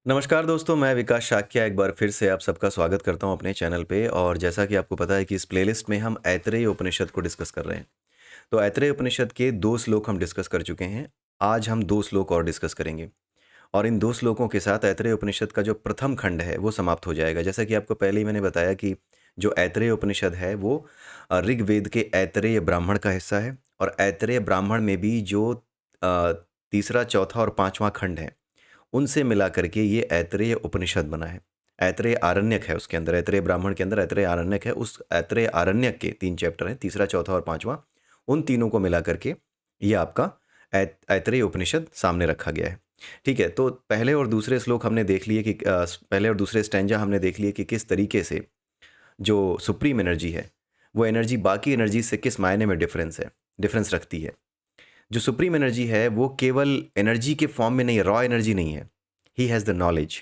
नमस्कार दोस्तों, मैं विकास शाक्या एक बार फिर से आप सबका स्वागत करता हूं अपने चैनल पे। और जैसा कि आपको पता है कि इस प्लेलिस्ट में हम ऐतरेय उपनिषद को डिस्कस कर रहे हैं। तो ऐतरेय उपनिषद के 2 श्लोक हम डिस्कस कर चुके हैं। आज हम 2 श्लोक और डिस्कस करेंगे और इन 2 श्लोकों के साथ ऐतरेय उपनिषद का जो प्रथम खंड है वो समाप्त हो जाएगा। जैसा कि आपको पहले ही मैंने बताया कि जो ऐतरेय उपनिषद है वो ऋग्वेद के ऐतरेय ब्राह्मण का हिस्सा है और ऐतरेय ब्राह्मण में भी जो अ, तीसरा, चौथा और पाँचवाँ खंड है उनसे मिला करके ये ऐतरेय उपनिषद बना है। ऐतरेय आरण्यक है उसके अंदर, ऐतरेय ब्राह्मण के अंदर ऐतरेय आरण्यक है। उस ऐतरेय आरण्यक के 3 चैप्टर हैं, तीसरा, चौथा और पाँचवाँ। उन तीनों को मिला करके ये आपका ऐतरेय उपनिषद सामने रखा गया है। ठीक है, तो पहले और दूसरे श्लोक हमने देख लिए कि पहले और दूसरे स्टैंजा हमने देख लिए कि किस तरीके से जो सुप्रीम एनर्जी है, वो एनर्जी बाकी एनर्जी से किस मायने में डिफरेंस रखती है। जो सुप्रीम एनर्जी है वो केवल एनर्जी के फॉर्म में नहीं है, रॉ एनर्जी नहीं है। He has the knowledge.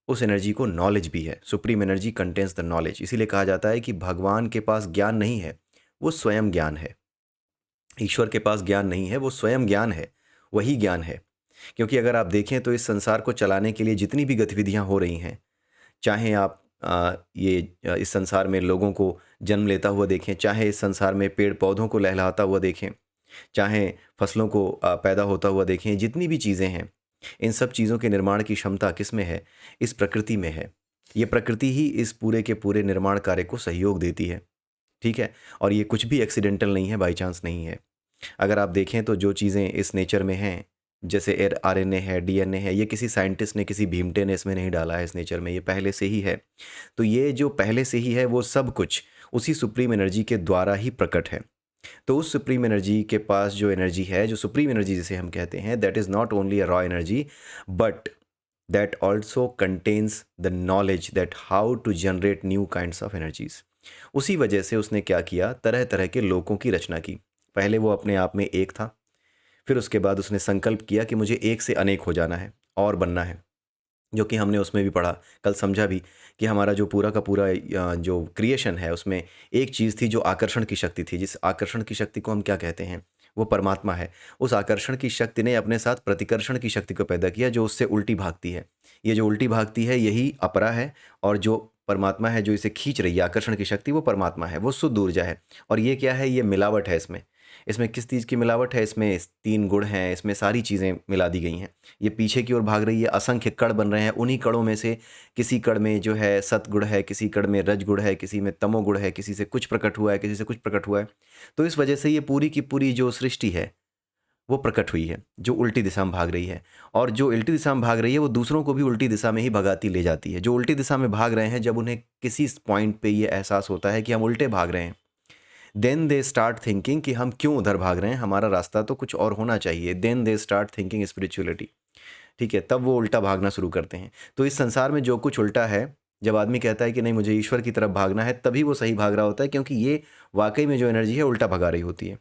उस एनर्जी को नॉलेज भी है। Supreme energy contains the knowledge. इसीलिए कहा जाता है कि भगवान के पास ज्ञान नहीं है, वो स्वयं ज्ञान है। ईश्वर के पास ज्ञान नहीं है, वो स्वयं ज्ञान है, वही ज्ञान है। क्योंकि अगर आप देखें तो इस संसार को चलाने के लिए जितनी भी गतिविधियां हो रही हैं, चाहे आप इस संसार में लोगों को जन्म लेता हुआ देखें, चाहे इस संसार में पेड़ पौधों को लहलहाता हुआ देखें, चाहे फसलों को पैदा होता हुआ देखें, जितनी भी चीज़ें हैं, इन सब चीज़ों के निर्माण की क्षमता किस में है? इस प्रकृति में है। ये प्रकृति ही इस पूरे के पूरे निर्माण कार्य को सहयोग देती है, ठीक है? और ये कुछ भी एक्सीडेंटल नहीं है, बाई चांस नहीं है। अगर आप देखें तो जो चीज़ें इस नेचर में हैं, जैसे आरएनए है, डीएनए है, ये किसी साइंटिस्ट ने, किसी भीमटे ने इसमें नहीं डाला है इस नेचर में, ये पहले से ही है। तो ये जो पहले से ही है, वो सब कुछ उसी सुप्रीम एनर्जी के द्वारा ही प्रकट है। तो उस सुप्रीम एनर्जी के पास जो एनर्जी है, जो सुप्रीम एनर्जी जिसे हम कहते हैं, that is not only a raw energy, but that also contains the knowledge that how to generate new kinds of energies. उसी वजह से उसने क्या किया, तरह तरह के लोकों की रचना की। पहले वो अपने आप में एक था, फिर उसके बाद उसने संकल्प किया कि मुझे एक से अनेक हो जाना है और बनना है, जो कि हमने उसमें भी पढ़ा, कल समझा भी कि हमारा जो पूरा का पूरा जो क्रिएशन है उसमें एक चीज़ थी जो आकर्षण की शक्ति थी। जिस आकर्षण की शक्ति को हम क्या कहते हैं? वो परमात्मा है। उस आकर्षण की शक्ति ने अपने साथ प्रतिकर्षण की शक्ति को पैदा किया, जो उससे उल्टी भागती है। ये जो उल्टी भागती है यही अपरा है, और जो परमात्मा है जो इसे खींच रही है आकर्षण की शक्ति, वो परमात्मा है, वो शुद्ध ऊर्जा है। और ये क्या है? ये मिलावट है इसमें। इसमें किस चीज़ की मिलावट है? इसमें 3 गुण हैं, इसमें सारी चीज़ें मिला दी गई हैं। ये पीछे की ओर भाग रही है, असंख्य कण बन रहे हैं। उन्हीं कणों में से किसी कण में जो है सतगुण है, किसी कण में रजगुण है, किसी में तमोगुण है, किसी से कुछ प्रकट हुआ है, किसी से कुछ प्रकट हुआ है। तो इस वजह से ये पूरी की पूरी जो सृष्टि है वो प्रकट हुई है, जो उल्टी दिशा में भाग रही है। और जो उल्टी दिशा में भाग रही है वो दूसरों को भी उल्टी दिशा में ही भगाती ले जाती है। जो उल्टी दिशा में भाग रहे हैं, जब उन्हें किसी पॉइंट पे ये एहसास होता है कि हम उल्टे भाग रहे हैं, देन दे स्टार्ट थिंकिंग कि हम क्यों उधर भाग रहे हैं, हमारा रास्ता तो कुछ और होना चाहिए। Then they start thinking spirituality. ठीक है, तब वो उल्टा भागना शुरू करते हैं। तो इस संसार में जो कुछ उल्टा है, जब आदमी कहता है कि नहीं मुझे ईश्वर की तरफ भागना है, तभी वो सही भाग रहा होता है, क्योंकि ये वाकई में जो एनर्जी है उल्टा भगा रही होती है।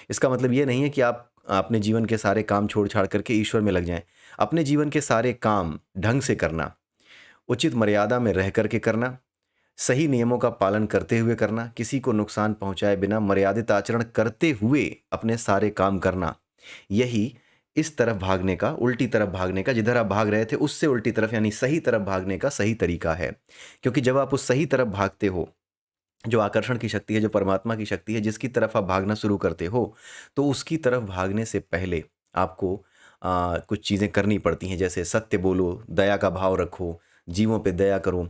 इसका मतलब ये नहीं है कि आप अपने जीवन के सारे काम छोड़ छाड़ करके ईश्वर में लग जाएं। अपने जीवन के सारे काम ढंग से करना, उचित मर्यादा में रह करके करना, सही नियमों का पालन करते हुए करना, किसी को नुकसान पहुंचाए बिना मर्यादित आचरण करते हुए अपने सारे काम करना, यही इस तरफ भागने का, उल्टी तरफ भागने का, जिधर आप भाग रहे थे उससे उल्टी तरफ यानी सही तरफ भागने का सही तरीका है। क्योंकि जब आप उस सही तरफ भागते हो, जो आकर्षण की शक्ति है, जो परमात्मा की शक्ति है, जिसकी तरफ आप भागना शुरू करते हो, तो उसकी तरफ भागने से पहले आपको कुछ चीज़ें करनी पड़ती हैं। जैसे सत्य बोलो, दया का भाव रखो, जीवों पे दया करो,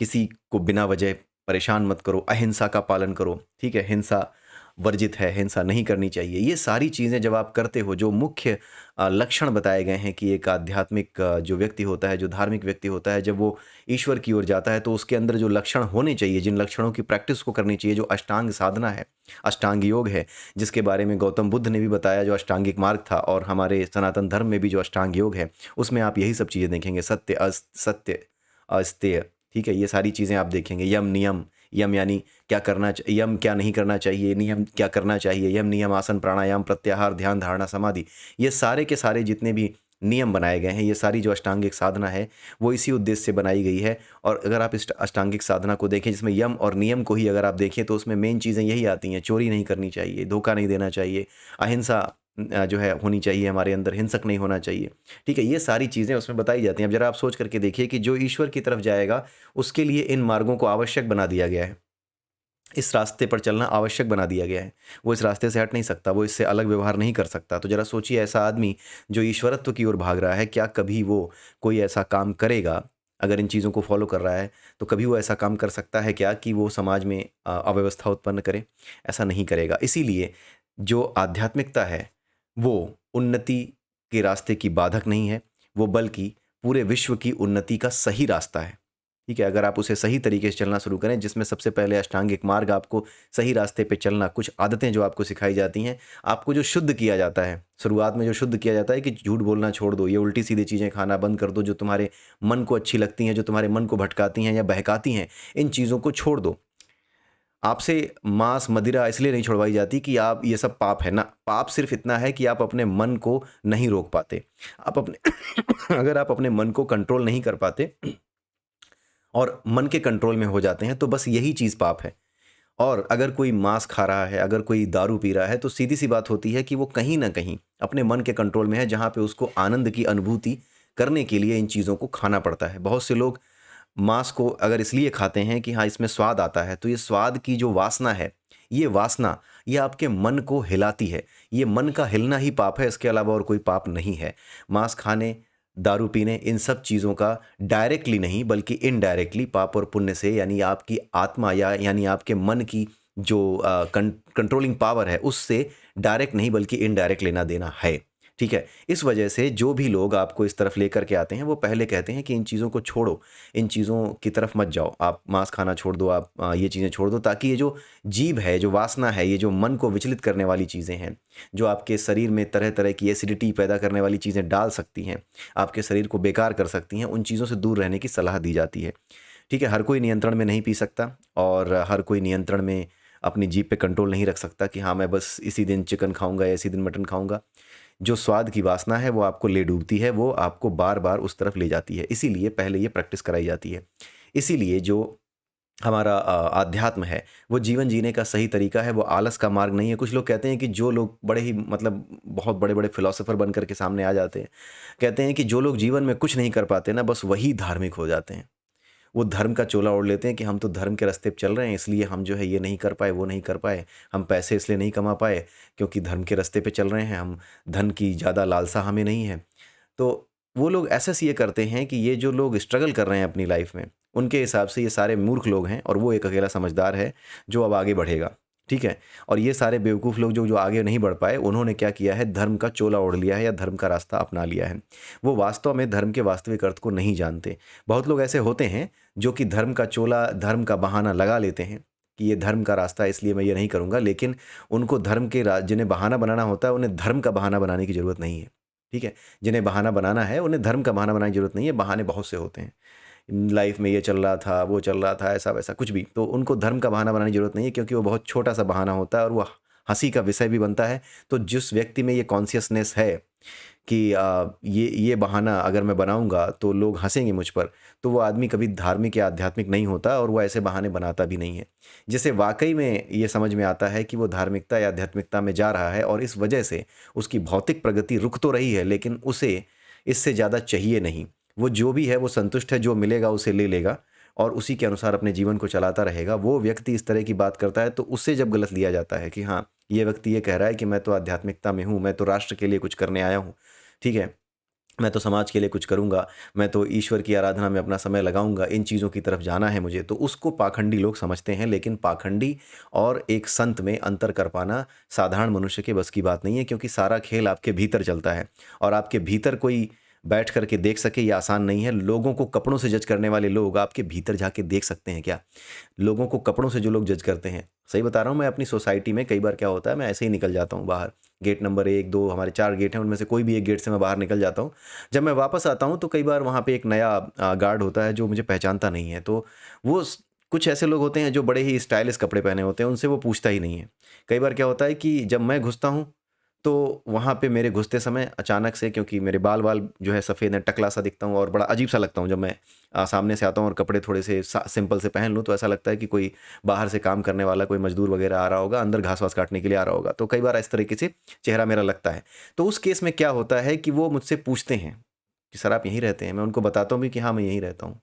किसी को बिना वजह परेशान मत करो, अहिंसा का पालन करो। ठीक है, हिंसा वर्जित है, हिंसा नहीं करनी चाहिए। ये सारी चीज़ें जब आप करते हो, जो मुख्य लक्षण बताए गए हैं कि एक आध्यात्मिक जो व्यक्ति होता है, जो धार्मिक व्यक्ति होता है, जब वो ईश्वर की ओर जाता है तो उसके अंदर जो लक्षण होने चाहिए, जिन लक्षणों की प्रैक्टिस को करनी चाहिए, जो अष्टांग साधना है, अष्टांग योग है, जिसके बारे में गौतम बुद्ध ने भी बताया, जो अष्टांगिक मार्ग था, और हमारे सनातन धर्म में भी जो अष्टांग योग है, उसमें आप यही सब चीज़ें देखेंगे। सत्य अस्तेय, ठीक है, ये सारी चीज़ें आप देखेंगे। यम नियम, यम यानी क्या करना यम क्या नहीं करना चाहिए, नियम क्या करना चाहिए। यम नियम आसन प्राणायाम प्रत्याहार ध्यान धारणा समाधि, ये सारे के सारे जितने भी नियम बनाए गए हैं, ये सारी जो अष्टांगिक साधना है वो इसी उद्देश्य से बनाई गई है। और अगर आप इस अष्टांगिक साधना को देखें, जिसमें यम और नियम को ही अगर आप देखें, तो उसमें मेन चीज़ें यही आती हैं। चोरी नहीं करनी चाहिए, धोखा नहीं देना चाहिए, अहिंसा जो है होनी चाहिए हमारे अंदर, हिंसक नहीं होना चाहिए। ठीक है, ये सारी चीज़ें उसमें बताई जाती हैं। अब ज़रा आप सोच करके देखिए कि जो ईश्वर की तरफ जाएगा, उसके लिए इन मार्गों को आवश्यक बना दिया गया है। इस रास्ते पर चलना आवश्यक बना दिया गया है। वो इस रास्ते से हट नहीं सकता, वो इससे अलग व्यवहार नहीं कर सकता। तो ज़रा सोचिए, ऐसा आदमी जो ईश्वरत्व की ओर भाग रहा है, क्या कभी वो कोई ऐसा काम करेगा, अगर इन चीज़ों को फ़ॉलो कर रहा है, तो कभी वो ऐसा काम कर सकता है क्या कि वो समाज में अव्यवस्था उत्पन्न करे? ऐसा नहीं करेगा। इसीलिए जो आध्यात्मिकता है, वो उन्नति के रास्ते की बाधक नहीं है, वो बल्कि पूरे विश्व की उन्नति का सही रास्ता है। ठीक है, अगर आप उसे सही तरीके से चलना शुरू करें, जिसमें सबसे पहले अष्टांगिक मार्ग, आपको सही रास्ते पे चलना, कुछ आदतें जो आपको सिखाई जाती हैं, आपको जो शुद्ध किया जाता है, शुरुआत में जो शुद्ध किया जाता है कि झूठ बोलना छोड़ दो, ये उल्टी-सीधी चीज़ें खाना बंद कर दो, जो तुम्हारे मन को अच्छी लगती हैं, जो तुम्हारे मन को भटकाती हैं या बहकाती हैं, इन चीज़ों को छोड़ दो। आपसे मांस, मदिरा इसलिए नहीं छुड़वाई जाती कि आप ये सब पाप है ना, पाप सिर्फ़ इतना है कि आप अपने मन को नहीं रोक पाते। आप अपने अगर आप अपने मन को कंट्रोल नहीं कर पाते और मन के कंट्रोल में हो जाते हैं, तो बस यही चीज़ पाप है। और अगर कोई मांस खा रहा है, अगर कोई दारू पी रहा है, तो सीधी-सी बात होती है कि वो कहीं न कहीं अपने मन के कंट्रोल में है, जहाँ पे उसको आनंद की अनुभूति करने के लिए इन चीज़ों को खाना पड़ता है। बहुत से लोग मांस को अगर इसलिए खाते हैं कि हाँ, इसमें स्वाद आता है, तो ये स्वाद की जो वासना है, ये वासना, ये आपके मन को हिलाती है। ये मन का हिलना ही पाप है, इसके अलावा और कोई पाप नहीं है। मांस खाने, दारू पीने, इन सब चीज़ों का डायरेक्टली नहीं बल्कि इनडायरेक्टली पाप और पुण्य से, यानी आपकी आत्मा या यानी आपके मन की जो कंट्रोलिंग पावर है, उससे डायरेक्ट नहीं बल्कि इनडायरेक्ट लेना-देना है। ठीक है? इस वजह से जो भी लोग आपको इस तरफ लेकर के आते हैं, वो पहले कहते हैं कि इन चीज़ों को छोड़ो, इन चीज़ों की तरफ मत जाओ। आप मांस खाना छोड़ दो, आप ये चीज़ें छोड़ दो, ताकि ये जो जीभ है, जो वासना है, ये जो मन को विचलित करने वाली चीज़ें हैं, जो आपके शरीर में तरह-तरह की एसिडिटी पैदा करने वाली चीज़ें डाल सकती हैं, आपके शरीर को बेकार कर सकती हैं, उन चीज़ों से दूर रहने की सलाह दी जाती है। ठीक है? हर कोई नियंत्रण में नहीं पी सकता और हर कोई नियंत्रण में अपनी जीभ पे कंट्रोल नहीं रख सकता कि हाँ, मैं बस इसी दिन चिकन खाऊँगा या इसी दिन मटन खाऊँगा। जो स्वाद की वासना है, वो आपको ले डूबती है, वो आपको बार-बार उस तरफ ले जाती है। इसीलिए पहले ये प्रैक्टिस कराई जाती है। इसीलिए जो हमारा आध्यात्म है, वो जीवन जीने का सही तरीका है, वो आलस का मार्ग नहीं है। कुछ लोग कहते हैं कि जो लोग बड़े ही मतलब बहुत बड़े-बड़े फिलॉसफर बन कर के सामने आ जाते हैं, कहते हैं कि जो लोग जीवन में कुछ नहीं कर पाते ना, बस वही धार्मिक हो जाते हैं। वो धर्म का चोला ओढ़ लेते हैं कि हम तो धर्म के रास्ते पे चल रहे हैं, इसलिए हम जो है ये नहीं कर पाए, वो नहीं कर पाए। हम पैसे इसलिए नहीं कमा पाए क्योंकि धर्म के रास्ते पे चल रहे हैं, हम धन की ज़्यादा लालसा हमें नहीं है। तो वो लोग एसेस ये करते हैं कि ये जो लोग स्ट्रगल कर रहे हैं अपनी लाइफ में, उनके हिसाब से ये सारे मूर्ख लोग हैं और वो एक अकेला समझदार है जो अब आगे बढ़ेगा। ठीक है? और ये सारे बेवकूफ़ लोग जो जो आगे नहीं बढ़ पाए, उन्होंने क्या किया है, धर्म का चोला ओढ़ लिया है या धर्म का रास्ता अपना लिया है। वो वास्तव में धर्म के वास्तविक अर्थ को नहीं जानते। बहुत लोग ऐसे होते हैं जो कि धर्म का चोला, धर्म का बहाना लगा लेते हैं कि ये धर्म का रास्ता है इसलिए मैं ये नहीं करूँगा, लेकिन उनको धर्म के जिन्हें बहाना बनाना होता है, उन्हें धर्म का बहाना बनाने की ज़रूरत नहीं है। ठीक है? जिन्हें बहाना बनाना है, उन्हें धर्म का बहाना बनाने की ज़रूरत नहीं है, बहाने बहुत से होते हैं। लाइफ में ये चल रहा था, वो चल रहा था, ऐसा-वैसा कुछ भी। तो उनको धर्म का बहाना बनाने की ज़रूरत नहीं है, क्योंकि वो बहुत छोटा-सा बहाना होता है और वो हँसी का विषय भी बनता है। तो जिस व्यक्ति में ये कॉन्शियसनेस है कि ये बहाना अगर मैं बनाऊँगा तो लोग हँसेंगे मुझ पर, तो वो आदमी कभी धार्मिक या आध्यात्मिक नहीं होता और वो ऐसे बहाने बनाता भी नहीं है। जिसे वाक़ई में ये समझ में आता है कि वो धार्मिकता या आध्यात्मिकता में जा रहा है और इस वजह से उसकी भौतिक प्रगति रुक तो रही है, लेकिन उसे इससे ज़्यादा चाहिए नहीं। वो जो भी है वो संतुष्ट है, जो मिलेगा उसे ले लेगा और उसी के अनुसार अपने जीवन को चलाता रहेगा। वो व्यक्ति इस तरह की बात करता है तो उससे जब गलत लिया जाता है कि हाँ, ये व्यक्ति ये कह रहा है कि मैं तो आध्यात्मिकता में हूँ, मैं तो राष्ट्र के लिए कुछ करने आया हूँ, ठीक है? मैं तो समाज के लिए कुछ करूँगा, मैं तो ईश्वर की आराधना में अपना समय लगाऊँगा, इन चीज़ों की तरफ जाना है मुझे, तो उसको पाखंडी लोग समझते हैं। लेकिन पाखंडी और एक संत में अंतर कर पाना साधारण मनुष्य के बस की बात नहीं है, क्योंकि सारा खेल आपके भीतर चलता है और आपके भीतर कोई बैठ कर के देख सके ये आसान नहीं है। लोगों को कपड़ों से जज करने वाले लोग आपके भीतर जाके देख सकते हैं क्या? लोगों को कपड़ों से जो लोग जज करते हैं, सही बता रहा हूँ, मैं अपनी सोसाइटी में कई बार क्या होता है, मैं ऐसे ही निकल जाता हूँ बाहर। गेट नंबर 1, 2 हमारे 4 गेट हैं, उनमें से कोई भी एक गेट से मैं बाहर निकल जाता हूँ। जब मैं वापस आता हूँ तो कई बार वहाँ पे एक नया गार्ड होता है जो मुझे पहचानता नहीं है। तो वो स कुछ ऐसे लोग होते हैं जो बड़े ही स्टाइलिश कपड़े पहने होते हैं, उनसे वो पूछता ही नहीं है। कई बार क्या होता है कि जब मैं घुसता हूँ तो वहाँ पे मेरे घुसते समय अचानक से, क्योंकि मेरे बाल-वाल जो है सफ़ेद हैं, टकला-सा दिखता हूँ और बड़ा अजीब-सा लगता हूँ जब मैं सामने से आता हूँ और कपड़े थोड़े से सिंपल से पहन लूँ, तो ऐसा लगता है कि कोई बाहर से काम करने वाला कोई मज़दूर वग़ैरह आ रहा होगा, अंदर घास-वास काटने के लिए आ रहा होगा। तो कई बार इस तरीके से चेहरा मेरा लगता है। तो उस केस में क्या होता है कि वो मुझसे पूछते हैं कि सर आप यहीं रहते हैं? मैं उनको बताता हूँ भी कि हाँ, मैं यहीं रहता हूँ।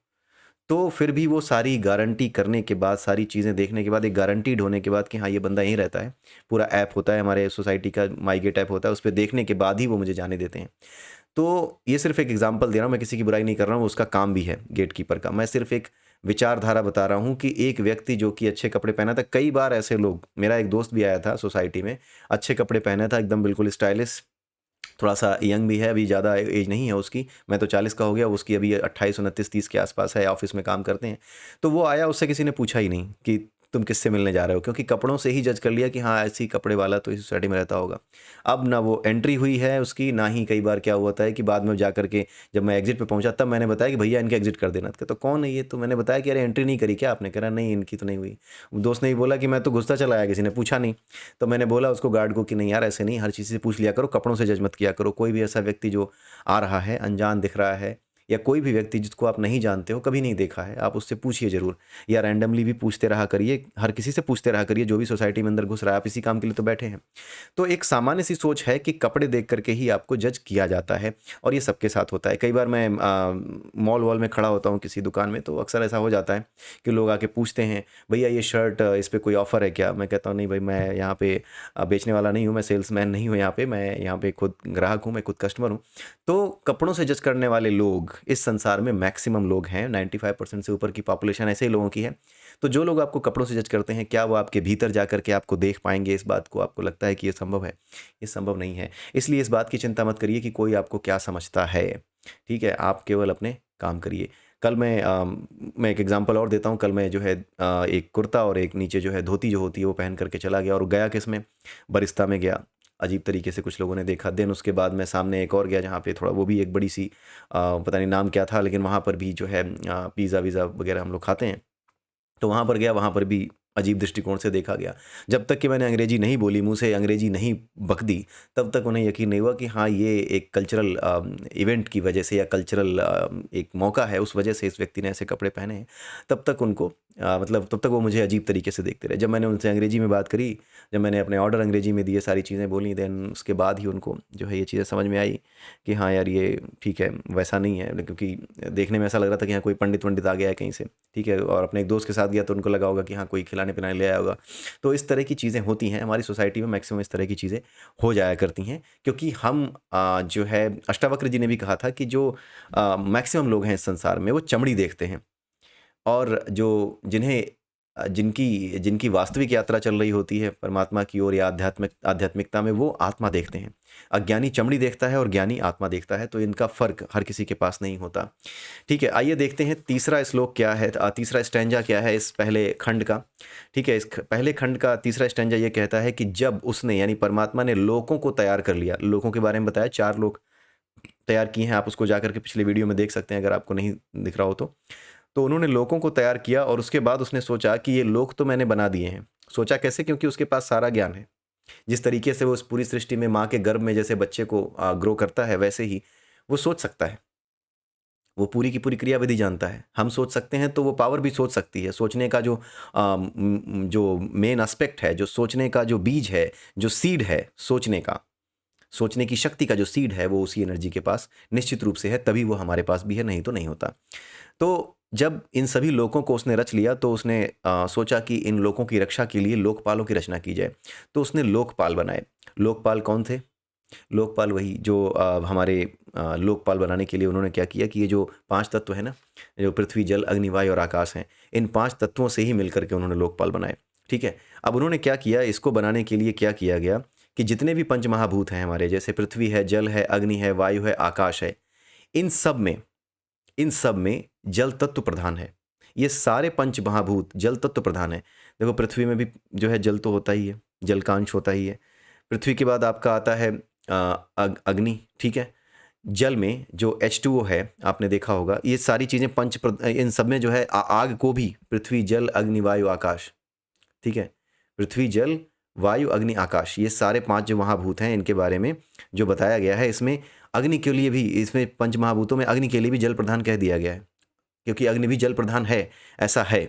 तो फिर भी वो सारी गारंटी करने के बाद, सारी चीज़ें देखने के बाद, एक गारंटीड होने के बाद कि हाँ, ये बंदा यहीं रहता है। पूरा ऐप होता है हमारे सोसाइटी का, माई गेट ऐप होता है, उसपे देखने के बाद ही वो मुझे जाने देते हैं। तो ये सिर्फ़ एक एग्ज़ाम्पल दे रहा हूँ, मैं किसी की बुराई नहीं कर रहा हूँ, उसका काम भी है गेटकीपर का। मैं सिर्फ़ एक विचारधारा बता रहा हूँ कि एक व्यक्ति जो कि अच्छे कपड़े पहना था, कई बार ऐसे लोग, मेरा एक दोस्त भी आया था सोसाइटी में, अच्छे कपड़े पहना था, एकदम बिल्कुल स्टाइलिश, थोड़ा-सा यंग भी है, अभी ज़्यादा एज नहीं है उसकी, मैं तो 40 का हो गया, उसकी अभी 28, 29, 30 के आस-पास है, ऑफ़िस में काम करते हैं। तो वो आया, उससे किसी ने पूछा ही नहीं कि तुम किससे मिलने जा रहे हो? क्योंकि कपड़ों से ही जज कर लिया कि हाँ, ऐसे ही कपड़े वाला तो इस सोसाइटी में रहता होगा। अब ना वो एंट्री हुई है उसकी, ना ही कई बार क्या होता है कि बाद में जाकर के जब मैं एग्ज़िट पे पहुँचा तब मैंने बताया कि भैया इनके एग्ज़िट कर देना। कहता कौन है ये? तो मैंने बताया कि अरे एंट्री नहीं करी क्या आपने? कह रहा नहीं इनकी तो नहीं हुई। दोस्त ने भी बोला कि मैं तो घुसता चला आया, किसी ने पूछा नहीं। तो मैंने बोला उसको गार्ड को कि नहीं यार ऐसे नहीं, हर चीज़ से पूछ लिया करो, कपड़ों से जज मत किया करो। कोई भी ऐसा व्यक्ति जो आ रहा है, अनजान दिख रहा है या कोई भी व्यक्ति जिसको आप नहीं जानते हो, कभी नहीं देखा है, आप उससे पूछिए ज़रूर या रैंडमली भी पूछते रहा करिए, हर किसी से पूछते रहा करिए जो भी सोसाइटी में अंदर घुस रहा है, आप इसी काम के लिए तो बैठे हैं। तो एक सामान्य सी सोच है कि कपड़े देख कर के ही आपको जज किया जाता है और ये सबके साथ होता है। कई बार मैं मॉल-वॉल में खड़ा होता हूँ किसी दुकान में, तो अक्सर ऐसा हो जाता है कि लोग आके पूछते हैं, भैया ये शर्ट इस पे कोई ऑफ़र है क्या? मैं कहता हूँ नहीं भाई, मैं यहाँ पे बेचने वाला नहीं हूँ, मैं सेल्समैन नहीं हूँ यहाँ पे, मैं यहाँ पे खुद ग्राहक हूँ, मैं खुद कस्टमर हूँ। तो कपड़ों से जज करने वाले लोग इस संसार में मैक्सिमम लोग हैं, 95% से ऊपर की पॉपुलेशन ऐसे ही लोगों की है। तो जो लोग आपको कपड़ों से जज करते हैं, क्या वो आपके भीतर जाकर के आपको देख पाएँगे? इस बात को आपको लगता है कि ये संभव है? ये संभव नहीं है। इसलिए इस बात की चिंता मत करिए कि कोई आपको क्या समझता है, ठीक है? आप केवल अपने काम करिए। कल मैं एक एग्ज़ाम्पल और देता हूँ, कल मैं जो है एक कुर्ता और एक नीचे जो है धोती जो होती है वो पहन कर के चला गया और गया किसमें? बरिस्ता में गया। अजीब तरीके से कुछ लोगों ने देखा। देन उसके बाद मैं सामने एक और गया जहाँ पे थोड़ा वो भी एक बड़ी-सी पता नहीं नाम क्या था, लेकिन वहाँ पर भी जो है पिज़्ज़ा-विज़्ज़ा वग़ैरह हम लोग खाते हैं। तो वहाँ पर गया, वहाँ पर भी अजीब दृष्टिकोण से देखा गया। जब तक कि मैंने अंग्रेजी नहीं बोली, मुँह से अंग्रेजी नहीं बक दी, तब तक उन्हें यकीन नहीं हुआ कि हाँ, ये एक कल्चरल इवेंट की वजह से या कल्चरल एक मौका है, उस वजह से इस व्यक्ति ने ऐसे कपड़े पहने हैं। तब तक उनको मतलब तब तक वो मुझे अजीब तरीके से देखते रहे। जब मैंने उनसे अंग्रेजी में बात करी, जब मैंने अपने ऑर्डर अंग्रेजी में दिए, सारी चीज़ें बोली, देन उसके बाद ही उनको जो है ये चीज़ें समझ में आई कि हाँ यार, ये ठीक है, वैसा नहीं है। क्योंकि देखने में ऐसा लग रहा था कि हाँ, कोई पंडित-वंडित आ गया है कहीं से। ठीक है, और अपने एक दोस्त के साथ गया तो उनको लगा होगा कि हाँ, कोई खिलाने-पिलाने ले आया होगा। तो इस तरह की चीज़ें होती हैं, हमारी सोसाइटी में मैक्सिमम इस तरह की चीज़ें हो जाया करती हैं, क्योंकि हम जो है अष्टावक्र जी ने भी कहा था कि जो मैक्सिमम लोग हैं इस संसार में वो चमड़ी देखते हैं और जो जिन्हें जिनकी जिनकी वास्तविक यात्रा चल रही होती है परमात्मा की ओर या आध्यात्मिकता में, वो आत्मा देखते हैं। अज्ञानी चमड़ी देखता है और ज्ञानी आत्मा देखता है, तो इनका फ़र्क हर किसी के पास नहीं होता। ठीक है, आइए देखते हैं तीसरा श्लोक क्या है, तीसरा स्टैन्ज़ा क्या है इस पहले खंड का। ठीक है, इस पहले खंड का तीसरा स्टैन्ज़ा ये कहता है कि जब उसने यानी परमात्मा ने लोकों को तैयार कर लिया, लोकों के बारे में बताया 4 लोक तैयार किए हैं, आप उसको जाकर के पिछले वीडियो में देख सकते हैं अगर आपको नहीं दिख रहा हो तो। तो उन्होंने लोकों को तैयार किया और उसके बाद उसने सोचा कि ये लोक तो मैंने बना दिए हैं। सोचा कैसे? क्योंकि उसके पास सारा ज्ञान है। जिस तरीके से वो इस पूरी सृष्टि में माँ के गर्भ में जैसे बच्चे को ग्रो करता है, वैसे ही वो सोच सकता है। वो पूरी की पूरी क्रियाविधि जानता है। हम सोच सकते हैं तो वो पावर भी सोच सकती है। सोचने का जो मेन एस्पेक्ट है, जो सोचने का जो बीज है, जो सीड है सोचने का, सोचने की शक्ति का जो सीड है, वो उसी एनर्जी के पास निश्चित रूप से है, तभी वो हमारे पास भी है, नहीं तो नहीं होता। तो जब इन सभी लोकों को उसने रच लिया तो उसने सोचा कि इन लोकों की रक्षा के लिए लोकपालों की रचना की जाए। तो उसने लोकपाल बनाए। लोकपाल कौन थे? लोकपाल वही जो हमारे लोकपाल बनाने के लिए उन्होंने क्या किया कि ये जो 5 तत्व हैं ना, जो पृथ्वी, जल, अग्नि, वायु और आकाश हैं, इन 5 तत्वों से ही मिलकर के उन्होंने लोकपाल बनाए। ठीक है? अब उन्होंने क्या किया, इसको बनाने के लिए क्या किया गया कि जितने भी पंचमहाभूत हैं हमारे, जैसे पृथ्वी है, जल है, अग्नि है, वायु है, आकाश है, इन सब में इन सब में जल तत्व प्रधान है। ये सारे पंच महाभूत जल तत्व प्रधान है। देखो पृथ्वी में भी जो है जल तो होता ही है, जल का अंश होता ही है। पृथ्वी के बाद आपका आता है अग्नि, ठीक है? जल में जो H2O है, आपने देखा होगा, ये सारी चीज़ें इन सब में जो है आग को भी पृथ्वी, जल, अग्नि, वायु, आकाश, ठीक है? पृथ्वी, जल, वायु, अग्नि, आकाश, ये सारे 5 जो महाभूत हैं इनके बारे में जो बताया गया है, इसमें अग्नि के लिए भी, इसमें पंच महाभूतों में अग्नि के लिए भी जल प्रधान कह दिया गया है, क्योंकि अग्नि भी जल प्रधान है, ऐसा है।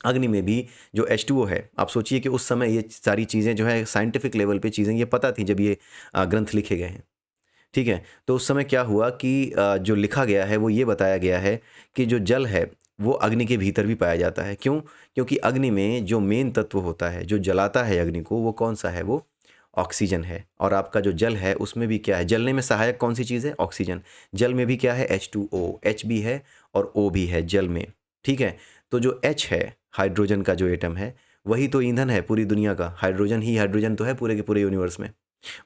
अग्नि में भी जो H2O है, आप सोचिए कि उस समय ये सारी चीज़ें जो है साइंटिफिक लेवल पे चीज़ें ये पता थी जब ये ग्रंथ लिखे गए हैं, ठीक है? तो उस समय क्या हुआ कि जो लिखा गया है वो ये बताया गया है कि जो जल है वो अग्नि के भीतर भी पाया जाता है। क्यों? क्योंकि अग्नि में जो मेन तत्व होता है, जो जलाता है अग्नि को, वो कौन-सा है? वो ऑक्सीजन है। और आपका जो जल है उसमें भी क्या है? जलने में सहायक कौन-सी चीज़ है? ऑक्सीजन। जल में भी क्या है? H2O, H भी है और O भी है जल में, ठीक है? तो जो H है, हाइड्रोजन का जो एटम है, वही तो ईंधन है पूरी दुनिया का। हाइड्रोजन तो है पूरे के पूरे यूनिवर्स में।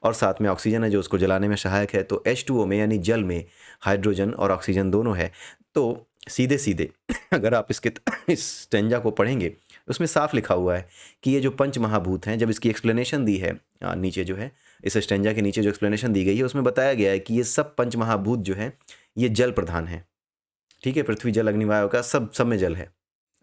और साथ में ऑक्सीजन है जो उसको जलाने में सहायक है। तो H2O में यानी जल में हाइड्रोजन और ऑक्सीजन दोनों है। तो सीधे-सीधे अगर आप इस स्टेंजा को पढ़ेंगे, उसमें साफ लिखा हुआ है कि ये जो पंच महाभूत हैं, जब इसकी एक्सप्लेनेशन दी है नीचे जो है, इस स्टेंजा के नीचे जो एक्सप्लेनेशन दी गई है, उसमें बताया गया है कि ये सब पंच महाभूत जो हैं, ये जल प्रधान हैं। ठीक है? पृथ्वी, जल, अग्नि, वायु का सब में जल है।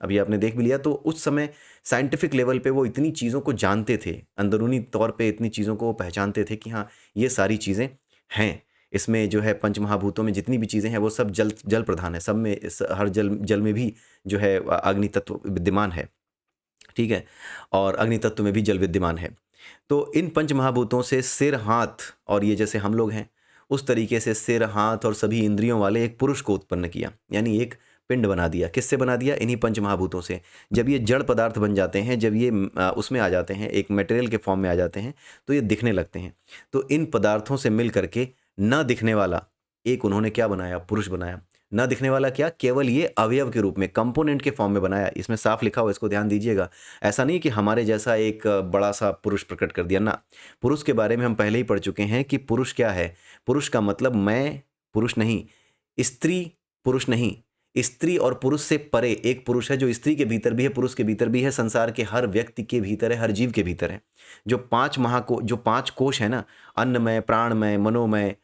अभी आपने देख भी लिया। तो उस समय साइंटिफिक लेवल पे वो इतनी चीज़ों को जानते थे, अंदरूनी तौर पे इतनी चीज़ों को वो पहचानते थे कि हाँ, ये सारी चीज़ें हैं। इसमें जो है पंचमहाभूतों में जितनी भी चीज़ें हैं वो सब जल जल प्रधान है। सब में हर जल में भी जो है अग्नि तत्व विद्यमान है, ठीक है? और अग्नि तत्व में भी जल विद्यमान है। तो इन पंचमहाभूतों से सिर, हाथ, और ये जैसे हम लोग हैं, उस तरीके से सिर, हाथ और सभी इंद्रियों वाले एक पुरुष को उत्पन्न किया, यानी एक पिंड बना दिया। किससे बना दिया? इन्हीं पंचमहाभूतों से। जब ये जड़ पदार्थ बन जाते हैं, जब ये उसमें आ जाते हैं, एक मटेरियल के फॉर्म में आ जाते हैं, तो ये दिखने लगते हैं। तो इन पदार्थों से मिल करके न दिखने वाला एक उन्होंने क्या बनाया? पुरुष बनाया। न दिखने वाला क्या? केवल ये अवयव के रूप में, कंपोनेंट के फॉर्म में बनाया। इसमें साफ लिखा हुआ, इसको ध्यान दीजिएगा। ऐसा नहीं कि हमारे जैसा एक बड़ा सा पुरुष प्रकट कर दिया ना। पुरुष के बारे में हम पहले ही पढ़ चुके हैं कि पुरुष क्या है। पुरुष का मतलब मैं पुरुष नहीं, स्त्री पुरुष नहीं, स्त्री और पुरुष से परे एक पुरुष है जो स्त्री के भीतर भी है, पुरुष के भीतर भी है, संसार के हर व्यक्ति के भीतर है, हर जीव के भीतर है। जो जो 5 कोश है ना, अन्नमय, प्राणमय, मनोमय,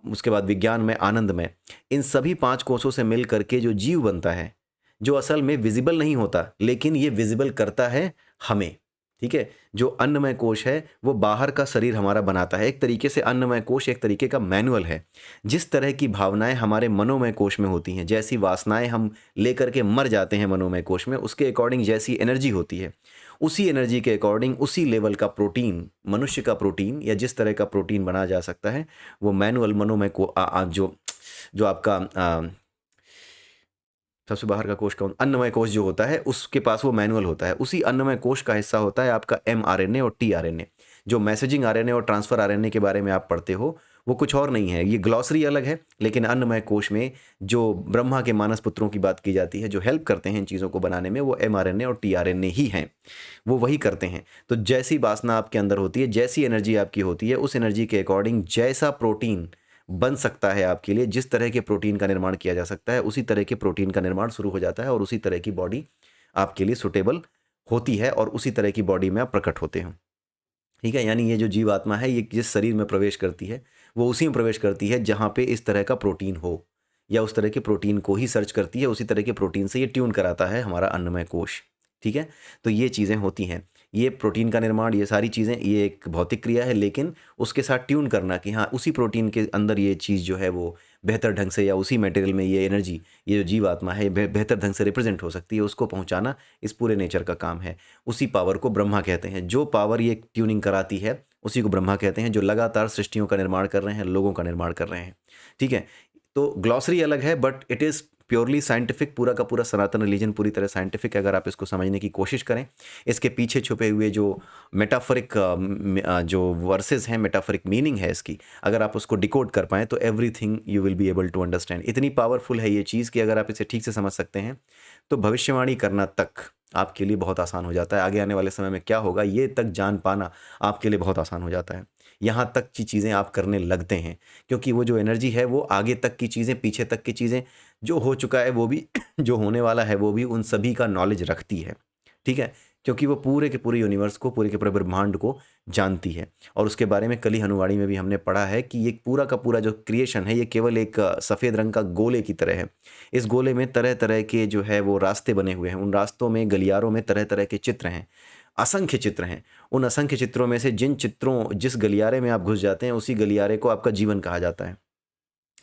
उसके बाद विज्ञानमय, आनंदमय, इन सभी 5 कोशों से मिल करके जो जीव बनता है, जो असल में विजिबल नहीं होता, लेकिन ये विजिबल करता है हमें, ठीक है? जो अन्नमय कोश है वो बाहर का शरीर हमारा बनाता है। एक तरीके से अन्नमय कोश एक तरीके का मैनुअल है। जिस तरह की भावनाएं हमारे मनोमय कोश में होती हैं, जैसी वासनाएं हम लेकर के मर जाते हैं मनोमय कोश में, उसके अकॉर्डिंग जैसी एनर्जी होती है, उसी एनर्जी के अकॉर्डिंग उसी लेवल का प्रोटीन, मनुष्य का प्रोटीन या जिस तरह का प्रोटीन बनाया जा सकता है, वो मैनुअल मनोमय को जो आपका सबसे बाहर का कोश कौन? अन्नमय कोश जो होता है, उसके पास वो मैनुअल होता है। उसी अन्नमय कोश का हिस्सा होता है आपका mRNA और tRNA। जो मैसेजिंग आरएनए और ट्रांसफर आरएनए के बारे में आप पढ़ते हो, वो कुछ और नहीं है। ये ग्लॉसरी अलग है, लेकिन अन्नमय कोश में जो ब्रह्मा के मानस पुत्रों की बात की जाती है, जो हेल्प करते हैं इन चीज़ों को बनाने में, वो mRNA और tRNA ही हैं। वो वही करते हैं। तो जैसी वासना आपके अंदर होती है, जैसी एनर्जी आपकी होती है, उस एनर्जी के अकॉर्डिंग जैसा प्रोटीन बन सकता है आपके लिए, जिस तरह के प्रोटीन का निर्माण किया जा सकता है, उसी तरह के प्रोटीन का निर्माण शुरू हो जाता है और उसी तरह की बॉडी आपके लिए सुटेबल होती है और उसी तरह की बॉडी में आप प्रकट होते हो। ठीक है? यानी ये जो जीवात्मा है, ये जिस शरीर में प्रवेश करती है, वो उसी में प्रवेश करती है जहाँ पे इस तरह का प्रोटीन हो, या उस तरह के प्रोटीन को ही सर्च करती है। उसी तरह के प्रोटीन से ये ट्यून कराता है हमारा अन्नमय कोश। ठीक है? तो ये चीज़ें होती हैं। ये प्रोटीन का निर्माण, ये सारी चीज़ें, ये एक भौतिक क्रिया है, लेकिन उसके साथ ट्यून करना कि हाँ, उसी प्रोटीन के अंदर ये चीज़ जो है वो बेहतर ढंग से, या उसी मटेरियल में ये एनर्जी, ये जो जीवात्मा है, बेहतर ढंग से रिप्रेजेंट हो सकती है, उसको पहुंचाना इस पूरे नेचर का काम है। उसी पावर को ब्रह्मा कहते हैं। जो पावर ये ट्यूनिंग कराती है, उसी को ब्रह्मा कहते हैं, जो लगातार सृष्टियों का निर्माण कर रहे हैं, लोगों का निर्माण कर रहे हैं। ठीक है? तो ग्लॉसरी अलग है, but it is purely scientific. पूरा का पूरा सनातन रिलीजन पूरी तरह साइंटिफिक है, अगर आप इसको समझने की कोशिश करें। इसके पीछे छुपे हुए जो मेटाफोरिक जो वर्सेस हैं, मेटाफोरिक मीनिंग है इसकी, अगर आप उसको डिकोड कर पाएँ, तो everything you will be able to understand. इतनी पावरफुल है ये चीज़ कि अगर आप इसे ठीक से समझ सकते हैं, तो भविष्यवाणी करना तक आपके लिए बहुत आसान हो जाता है। आगे आने वाले समय में क्या होगा, ये तक जान पाना आपके लिए बहुत आसान हो जाता है। यहाँ तक की चीज़ें आप करने लगते हैं, क्योंकि वो जो एनर्जी है, वो आगे तक की चीज़ें, पीछे तक की चीज़ें, जो हो चुका है वो भी, जो होने वाला है वो भी, उन सभी का नॉलेज रखती है। ठीक है? क्योंकि वो पूरे के पूरे यूनिवर्स को, पूरे के पूरे ब्रह्मांड को जानती है। और उसके बारे में कली हनुवाणी में भी हमने पढ़ा है कि ये पूरा का पूरा जो क्रिएशन है, ये केवल एक सफ़ेद रंग का गोले की तरह है। इस गोले में तरह तरह के जो है वो रास्ते बने हुए हैं। उन रास्तों में, गलियारों में तरह तरह के चित्र हैं। असंख्य चित्र हैं। उन असंख्य चित्रों में से जिस गलियारे में आप घुस जाते हैं, उसी गलियारे को आपका जीवन कहा जाता है।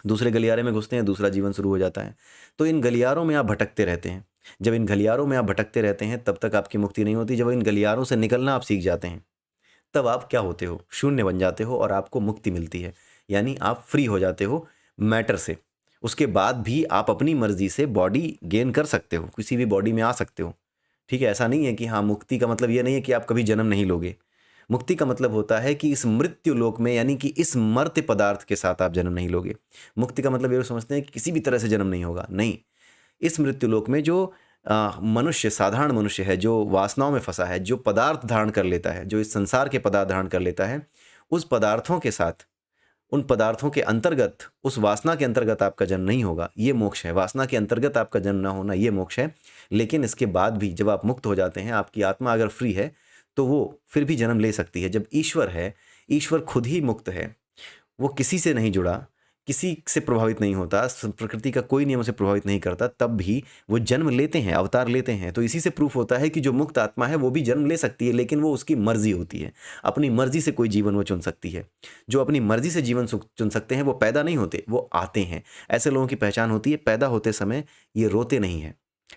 दूसरे गलियारे में घुसते हैं, दूसरा जीवन शुरू हो जाता है। तो इन गलियारों में आप भटकते रहते हैं। जब इन गलियारों में आप भटकते रहते हैं, तब तक आपकी मुक्ति नहीं होती। जब इन गलियारों से निकलना आप सीख जाते हैं, तब आप क्या होते हो? शून्य बन जाते हो और आपको मुक्ति मिलती है। यानी आप फ्री हो जाते हो मैटर से। उसके बाद भी आप अपनी मर्जी से बॉडी गेन कर सकते हो, किसी भी बॉडी में आ सकते हो। ठीक है, ऐसा नहीं है कि हाँ, मुक्ति का मतलब ये नहीं है कि आप कभी जन्म नहीं लोगे। मुक्ति का मतलब होता है कि इस मृत्यु लोक में, यानी कि इस मर्त्य पदार्थ के साथ आप जन्म नहीं लोगे। मुक्ति का मतलब ये लोग समझते हैं कि किसी भी तरह से जन्म नहीं होगा। नहीं, इस मृत्यु लोक में जो मनुष्य, साधारण मनुष्य है, जो वासनाओं में फंसा है, जो पदार्थ धारण कर लेता है, जो इस संसार के पदार्थ धारण कर लेता है, उस पदार्थों के साथ, उन पदार्थों के अंतर्गत, उस वासना के अंतर्गत आपका जन्म नहीं होगा। ये मोक्ष है। वासना के अंतर्गत आपका जन्म ना होना, ये मोक्ष है। लेकिन इसके बाद भी जब आप मुक्त हो जाते हैं, आपकी आत्मा अगर फ्री है, तो वो फिर भी जन्म ले सकती है। जब ईश्वर है, ईश्वर खुद ही मुक्त है, वो किसी से नहीं जुड़ा, किसी से प्रभावित नहीं होता, प्रकृति का कोई नियम से प्रभावित नहीं करता, तब भी वो जन्म लेते हैं, अवतार लेते हैं। तो इसी से प्रूफ होता है कि जो मुक्त आत्मा है वो भी जन्म ले सकती है, लेकिन वो उसकी मर्जी होती है। अपनी मर्जी से कोई जीवन वो चुन सकती है। जो अपनी मर्जी से जीवन चुन सकते हैं वो पैदा नहीं होते, वो आते हैं। ऐसे लोगों की पहचान होती है, पैदा होते समय ये रोते नहीं हैं,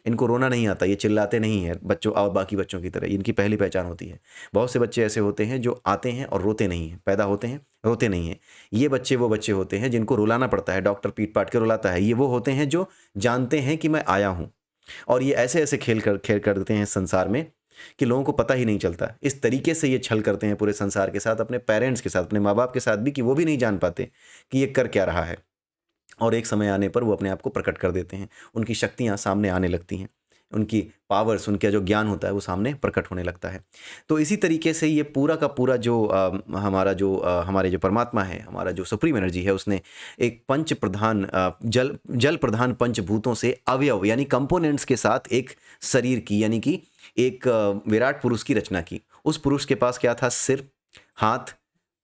इनको रोना नहीं आता, ये चिल्लाते नहीं हैं बच्चों और बाकी बच्चों की तरह। इनकी पहली पहचान होती है। बहुत से बच्चे ऐसे होते हैं जो आते हैं और रोते नहीं हैं, पैदा होते हैं, रोते नहीं हैं। ये बच्चे वो बच्चे होते हैं जिनको रुलाना पड़ता है, डॉक्टर पीट पाट के रुलाता है। ये वो होते हैं जो जानते हैं कि मैं आया हूँ, और ये ऐसे ऐसे खेल कर देते हैं संसार में कि लोगों को पता ही नहीं चलता। इस तरीके से ये छल करते हैं पूरे संसार के साथ, अपने पेरेंट्स के साथ, अपने माँ बाप के साथ भी, कि वो भी नहीं जान पाते कि ये कर क्या रहा है। और एक समय आने पर वो अपने आप को प्रकट कर देते हैं। उनकी शक्तियाँ सामने आने लगती हैं, उनकी पावर्स, उनका जो ज्ञान होता है वो सामने प्रकट होने लगता है। तो इसी तरीके से ये पूरा का पूरा जो हमारे जो परमात्मा है, हमारा जो सुप्रीम एनर्जी है, उसने एक पंच प्रधान जल प्रधान पंचभूतों से अवयव यानी कंपोनेंट्स के साथ एक शरीर की, यानी कि एक विराट पुरुष की रचना की। उस पुरुष के पास क्या था? सिर, हाथ,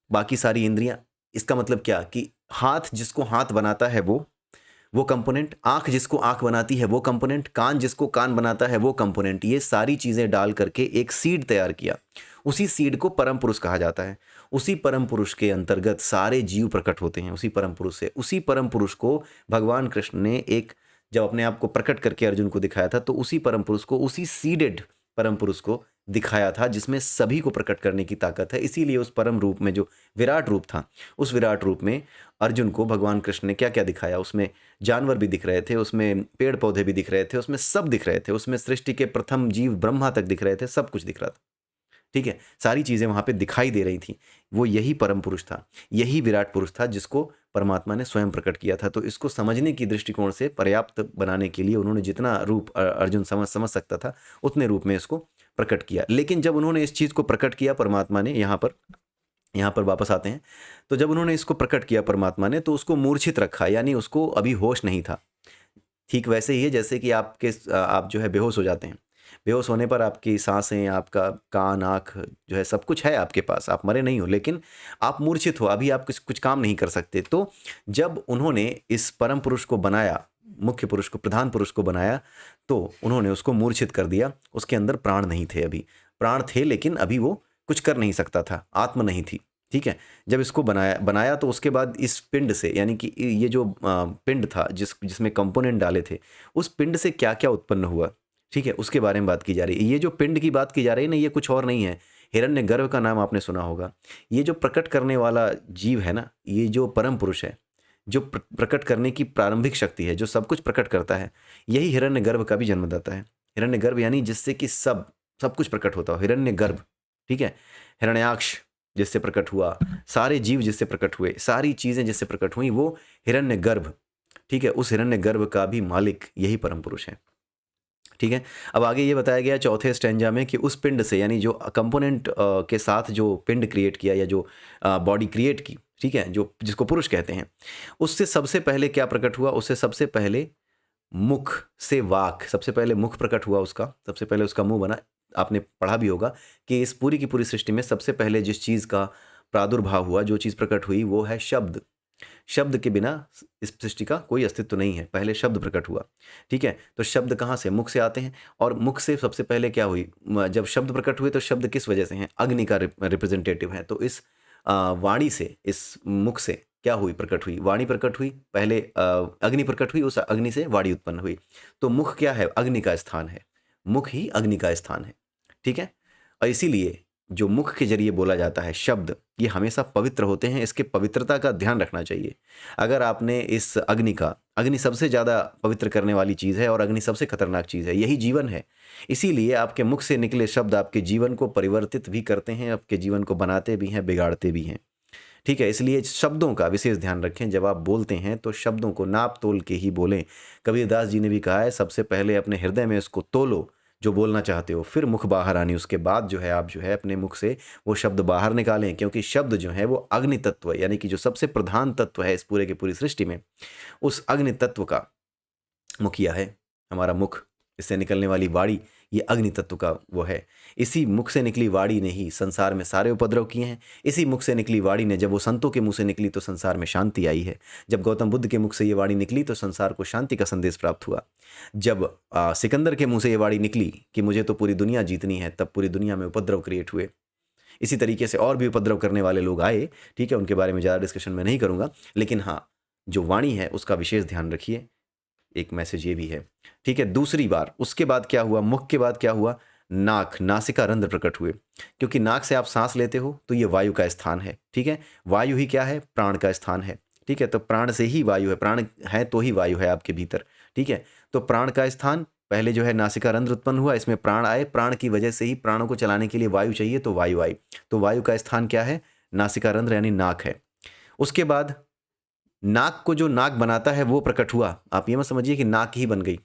बाकी सारी इंद्रियां। इसका मतलब क्या कि हाथ जिसको हाथ बनाता है वो कंपोनेंट, आंख जिसको आंख बनाती है वो कंपोनेंट, कान जिसको कान बनाता है वो कंपोनेंट। ये सारी चीजें डाल करके एक सीड तैयार किया। उसी सीड को परम पुरुष कहा जाता है। उसी परम पुरुष के अंतर्गत सारे जीव प्रकट होते हैं। उसी परम पुरुष से, उसी परम पुरुष को भगवान कृष्ण ने एक जब अपने आप को प्रकट करके अर्जुन को दिखाया था, तो उसी परम पुरुष को, उसी सीडेड परम पुरुष को दिखाया था, जिसमें सभी को प्रकट करने की ताकत है। इसीलिए उस परम रूप में, जो विराट रूप था, उस विराट रूप में अर्जुन को भगवान कृष्ण ने क्या क्या दिखाया? उसमें जानवर भी दिख रहे थे, उसमें पेड़ पौधे भी दिख रहे थे, उसमें सब दिख रहे थे, उसमें सृष्टि के प्रथम जीव ब्रह्मा तक दिख रहे थे, सब कुछ दिख रहा था। ठीक है, सारी चीज़ें वहाँ पे दिखाई दे रही थी। वो यही परम पुरुष था, यही विराट पुरुष था, जिसको परमात्मा ने स्वयं प्रकट किया था। तो इसको समझने की दृष्टिकोण से पर्याप्त बनाने के लिए उन्होंने जितना रूप अर्जुन समझ सकता था, उतने रूप में इसको प्रकट किया। लेकिन जब उन्होंने इस चीज़ को प्रकट किया परमात्मा ने, यहाँ पर वापस आते हैं, तो जब उन्होंने इसको प्रकट किया परमात्मा ने, तो उसको मूर्छित रखा, यानी उसको अभी होश नहीं था। ठीक वैसे ही है जैसे कि आप जो है बेहोश हो जाते हैं। बेहोश होने पर आपकी सांसें, आपका कान, आँख जो है, सब कुछ है आपके पास, आप मरे नहीं हो, लेकिन आप मूर्छित हो, अभी आप कुछ काम नहीं कर सकते। तो जब उन्होंने इस परम पुरुष को बनाया, मुख्य पुरुष को, प्रधान पुरुष को बनाया, तो उन्होंने उसको मूर्छित कर दिया। उसके अंदर प्राण नहीं थे, अभी प्राण थे लेकिन अभी वो कुछ कर नहीं सकता था, आत्म नहीं थी। ठीक है, जब इसको बनाया तो उसके बाद इस पिंड से, यानी कि ये जो पिंड था जिसमें कंपोनेंट डाले थे, उस पिंड से क्या क्या उत्पन्न हुआ, ठीक है, उसके बारे में बात की जा रही है। ये जो पिंड की बात की जा रही है ना, ये कुछ और नहीं है। हिरण्यगर्भ का नाम आपने सुना होगा। ये जो प्रकट करने वाला जीव है ना, ये जो परम पुरुष है, जो प्रकट करने की प्रारंभिक शक्ति है, जो सब कुछ प्रकट करता है, यही हिरण्यगर्भ का भी जन्मदाता है। हिरण्यगर्भ यानी जिससे कि सब कुछ प्रकट होता हो, हिरण्यगर्भ। ठीक है, हिरण्याक्ष जिससे प्रकट हुआ, सारे जीव जिससे प्रकट हुए, सारी चीजें जिससे प्रकट हुई, वो हिरण्यगर्भ। ठीक है, उस हिरण्यगर्भ का भी मालिक यही परम पुरुष है। ठीक है, अब आगे ये बताया गया चौथे स्टेंजा में कि उस पिंड से, यानी जो कंपोनेंट के साथ जो पिंड क्रिएट किया, या जो बॉडी क्रिएट की, ठीक है, जो जिसको पुरुष कहते हैं, उससे सबसे पहले क्या प्रकट हुआ? उससे सबसे पहले मुख से वाक, सबसे पहले मुख प्रकट हुआ उसका, सबसे पहले उसका मुंह बना। आपने पढ़ा भी होगा कि इस पूरी की पूरी सृष्टि में सबसे पहले जिस चीज़ का प्रादुर्भाव हुआ, जो चीज़ प्रकट हुई, वो है शब्द। शब्द के बिना इस सृष्टि का कोई अस्तित्व नहीं है। पहले शब्द प्रकट हुआ, ठीक है? तो शब्द कहाँ से? मुख से आते हैं। और मुख से सबसे पहले क्या हुई? जब शब्द प्रकट हुए तो शब्द किस वजह से हैं? अग्नि का रिप्रेजेंटेटिव है। तो इस वाणी से, इस मुख से क्या हुई? प्रकट हुई, वाणी प्रकट हुई। पहले अग्नि प्रकट हुई, उस अग्नि से वाणी उत्पन्न हुई। तो मुख क्या है? अग्नि का स्थान है। मुख ही अग्नि का स्थान है, ठीक है? और इसीलिए जो मुख के जरिए बोला जाता है शब्द, ये हमेशा पवित्र होते हैं। इसके पवित्रता का ध्यान रखना चाहिए। अगर आपने इस अग्नि सबसे ज़्यादा पवित्र करने वाली चीज़ है और अग्नि सबसे खतरनाक चीज़ है, यही जीवन है। इसीलिए आपके मुख से निकले शब्द आपके जीवन को परिवर्तित भी करते हैं, आपके जीवन को बनाते भी हैं, बिगाड़ते भी हैं, ठीक है? इसलिए शब्दों का विशेष ध्यान रखें। जब आप बोलते हैं तो शब्दों को नाप तोल के ही बोलें। कबीरदास जी ने भी कहा है, सबसे पहले अपने हृदय में उसको तोलो जो बोलना चाहते हो, फिर मुख बाहर आनी, उसके बाद जो है आप जो है अपने मुख से वो शब्द बाहर निकालें। क्योंकि शब्द जो है वो अग्नि तत्व है, यानी कि जो सबसे प्रधान तत्व है इस पूरे की पूरी सृष्टि में, उस अग्नि तत्व का मुखिया है हमारा मुख। इससे निकलने वाली वाणी, ये अग्नि तत्व का वो है। इसी मुख से निकली वाणी ने ही संसार में सारे उपद्रव किए हैं। इसी मुख से निकली वाणी ने, जब वो संतों के मुंह से निकली तो संसार में शांति आई है। जब गौतम बुद्ध के मुख से ये वाणी निकली तो संसार को शांति का संदेश प्राप्त हुआ। जब सिकंदर के मुंह से ये वाणी निकली कि मुझे तो पूरी दुनिया जीतनी है, तब पूरी दुनिया में उपद्रव क्रिएट हुए। इसी तरीके से और भी उपद्रव करने वाले लोग आए, ठीक है? उनके बारे में ज़्यादा डिस्कशन मैं नहीं करूँगा। लेकिन हाँ, जो वाणी है उसका विशेष ध्यान रखिए। एक मैसेज ये भी है, ठीक है? दूसरी बार उसके बाद क्या हुआ? मुख के बाद क्या हुआ? नाक, नासिका रंध्र प्रकट हुए। क्योंकि नाक से आप सांस लेते हो तो ये वायु का स्थान है, ठीक है? वायु ही क्या है? प्राण का स्थान है, ठीक है? तो प्राण से ही वायु है, प्राण है तो ही वायु है आपके भीतर, ठीक है? तो प्राण का स्थान पहले जो है नासिका रंध्र उत्पन्न हुआ, इसमें प्राण आए, प्राण की वजह से ही प्राणों को चलाने के लिए वायु चाहिए, तो वायु आई। तो वायु का स्थान क्या है? नासिका रंध्र यानी नाक है। उसके बाद नाक को जो नाक बनाता है वो प्रकट हुआ। आप ये मत समझिए कि नाक ही बन गई।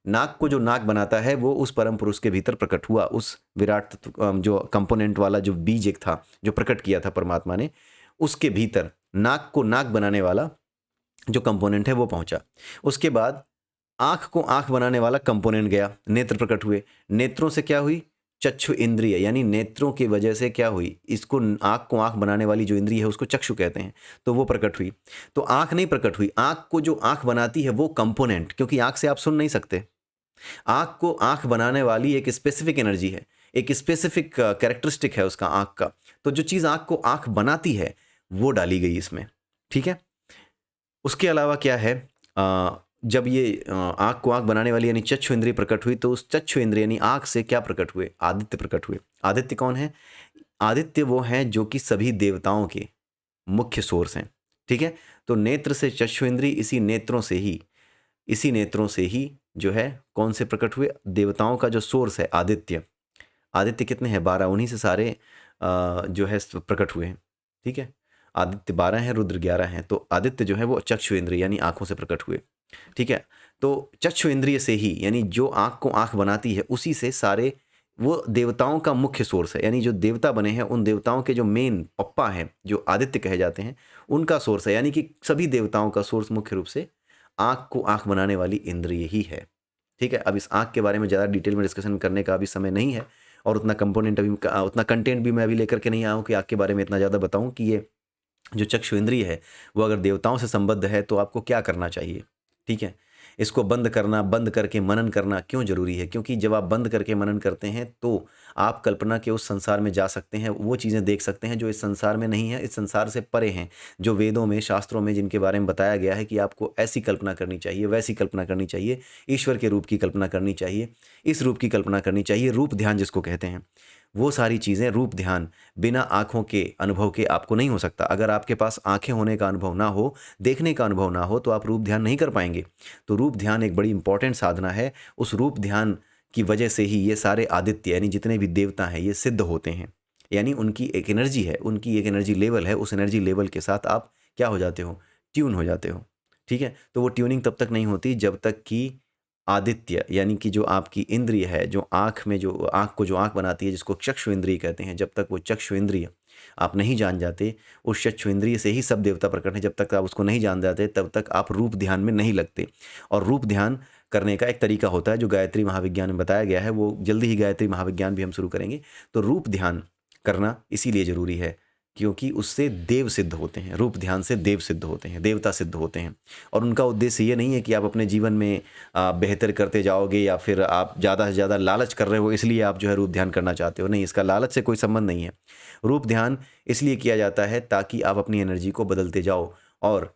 नाक को जो नाक बनाता है वो उस परम पुरुष के भीतर प्रकट हुआ। उस विराट तत्व जो कंपोनेंट वाला जो बीज एक था, जो प्रकट किया था परमात्मा ने, उसके भीतर नाक को नाक बनाने वाला जो कंपोनेंट है वो पहुंचा। उसके बाद आँख को आँख बनाने वाला कंपोनेंट गया, नेत्र प्रकट हुए। नेत्रों से क्या हुई? चक्षु इंद्रिय, यानी नेत्रों की वजह से क्या हुई? इसको आँख को आँख बनाने वाली जो इंद्रिय है उसको चक्षु कहते हैं, तो वो प्रकट हुई। तो आँख नहीं प्रकट हुई, आँख को जो आँख बनाती है वो कंपोनेंट, क्योंकि आँख से आप सुन नहीं सकते। आँख को आँख बनाने वाली एक स्पेसिफिक एनर्जी है, एक स्पेसिफिक कैरेक्टरिस्टिक है उसका आँख का। तो जो चीज़ आँख को आँख बनाती है वो डाली गई इसमें, ठीक है? उसके अलावा क्या है? जब ये आँख को आँख बनाने वाली यानी चक्षु इंद्रिय प्रकट हुई, तो उस चक्षु इंद्रिय यानी आँख से क्या प्रकट हुए? आदित्य प्रकट हुए। आदित्य कौन है? आदित्य वो हैं जो कि सभी देवताओं के मुख्य सोर्स हैं, ठीक है? तो नेत्र से चक्षु इंद्रिय, इसी नेत्रों से ही जो है कौन से प्रकट हुए? देवताओं का जो सोर्स है आदित्य। आदित्य कितने हैं? 12। उन्हीं से सारे जो है प्रकट हुए हैं, ठीक है? आदित्य 12 हैं, रुद्र 11 हैं। तो आदित्य जो है वो चक्षु इंद्रिय यानी आँखों से प्रकट हुए, ठीक है? तो चक्षु इंद्रिय से ही, यानी जो आँख को आँख बनाती है, उसी से सारे वो देवताओं का मुख्य सोर्स है। यानी जो देवता बने हैं उन देवताओं के जो मेन पप्पा हैं, जो आदित्य कहे जाते हैं, उनका सोर्स है। यानी कि सभी देवताओं का सोर्स मुख्य रूप से आँख को आँख बनाने वाली इंद्रिय ही है, ठीक है? अब इस आँख के बारे में ज़्यादा डिटेल में डिस्कशन करने का अभी समय नहीं है, और उतना उतना कंटेंट भी मैं अभी लेकर के नहीं आया हूँ कि आँख के बारे में इतना ज़्यादा बताऊँ कि ये जो चक्षु इंद्रिय है वो अगर देवताओं से संबद्ध है तो आपको क्या करना चाहिए, ठीक है? इसको बंद करके मनन करना क्यों ज़रूरी है? क्योंकि जब आप बंद करके मनन करते हैं तो आप कल्पना के उस संसार में जा सकते हैं, वो चीज़ें देख सकते हैं जो इस संसार में नहीं है, इस संसार से परे हैं, जो वेदों में, शास्त्रों में जिनके बारे में बताया गया है कि आपको ऐसी कल्पना करनी चाहिए, वैसी कल्पना करनी चाहिए, ईश्वर के रूप की कल्पना करनी चाहिए, इस रूप की कल्पना करनी चाहिए, रूप ध्यान जिसको कहते हैं। वो सारी चीज़ें, रूप ध्यान बिना आँखों के अनुभव के आपको नहीं हो सकता। अगर आपके पास आँखें होने का अनुभव ना हो, देखने का अनुभव ना हो, तो आप रूप ध्यान नहीं कर पाएंगे। तो रूप ध्यान एक बड़ी इंपॉर्टेंट साधना है। उस रूप ध्यान की वजह से ही ये सारे आदित्य यानी जितने भी देवता हैं ये सिद्ध होते हैं। यानी उनकी एक एनर्जी है, उनकी एक एनर्जी लेवल है, उस एनर्जी लेवल के साथ आप क्या हो जाते हो? ट्यून हो जाते हो, ठीक है? तो वो ट्यूनिंग तब तक नहीं होती जब तक कि आदित्य यानी कि जो आपकी इंद्रिय है, जो आँख में, जो आँख को जो आँख बनाती है, जिसको चक्षु इंद्रिय कहते हैं, जब तक वो चक्षु इंद्रिय आप नहीं जान जाते, उस चक्षु इंद्रिय से ही सब देवता प्रकट हैं, जब तक आप उसको नहीं जान जाते तब तक आप रूप ध्यान में नहीं लगते। और रूप ध्यान करने का एक तरीका होता है जो गायत्री महाविज्ञान में बताया गया है, वो जल्दी ही गायत्री महाविज्ञान भी हम शुरू करेंगे। तो रूप ध्यान करना इसीलिए ज़रूरी है क्योंकि उससे देव सिद्ध होते हैं, रूप ध्यान से देव सिद्ध होते हैं, देवता सिद्ध होते हैं। और उनका उद्देश्य ये नहीं है कि आप अपने जीवन में बेहतर करते जाओगे या फिर आप ज़्यादा से ज़्यादा लालच कर रहे हो इसलिए आप जो है रूप ध्यान करना चाहते हो, नहीं, इसका लालच से कोई संबंध नहीं है। रूप ध्यान इसलिए किया जाता है ताकि आप अपनी एनर्जी को बदलते जाओ और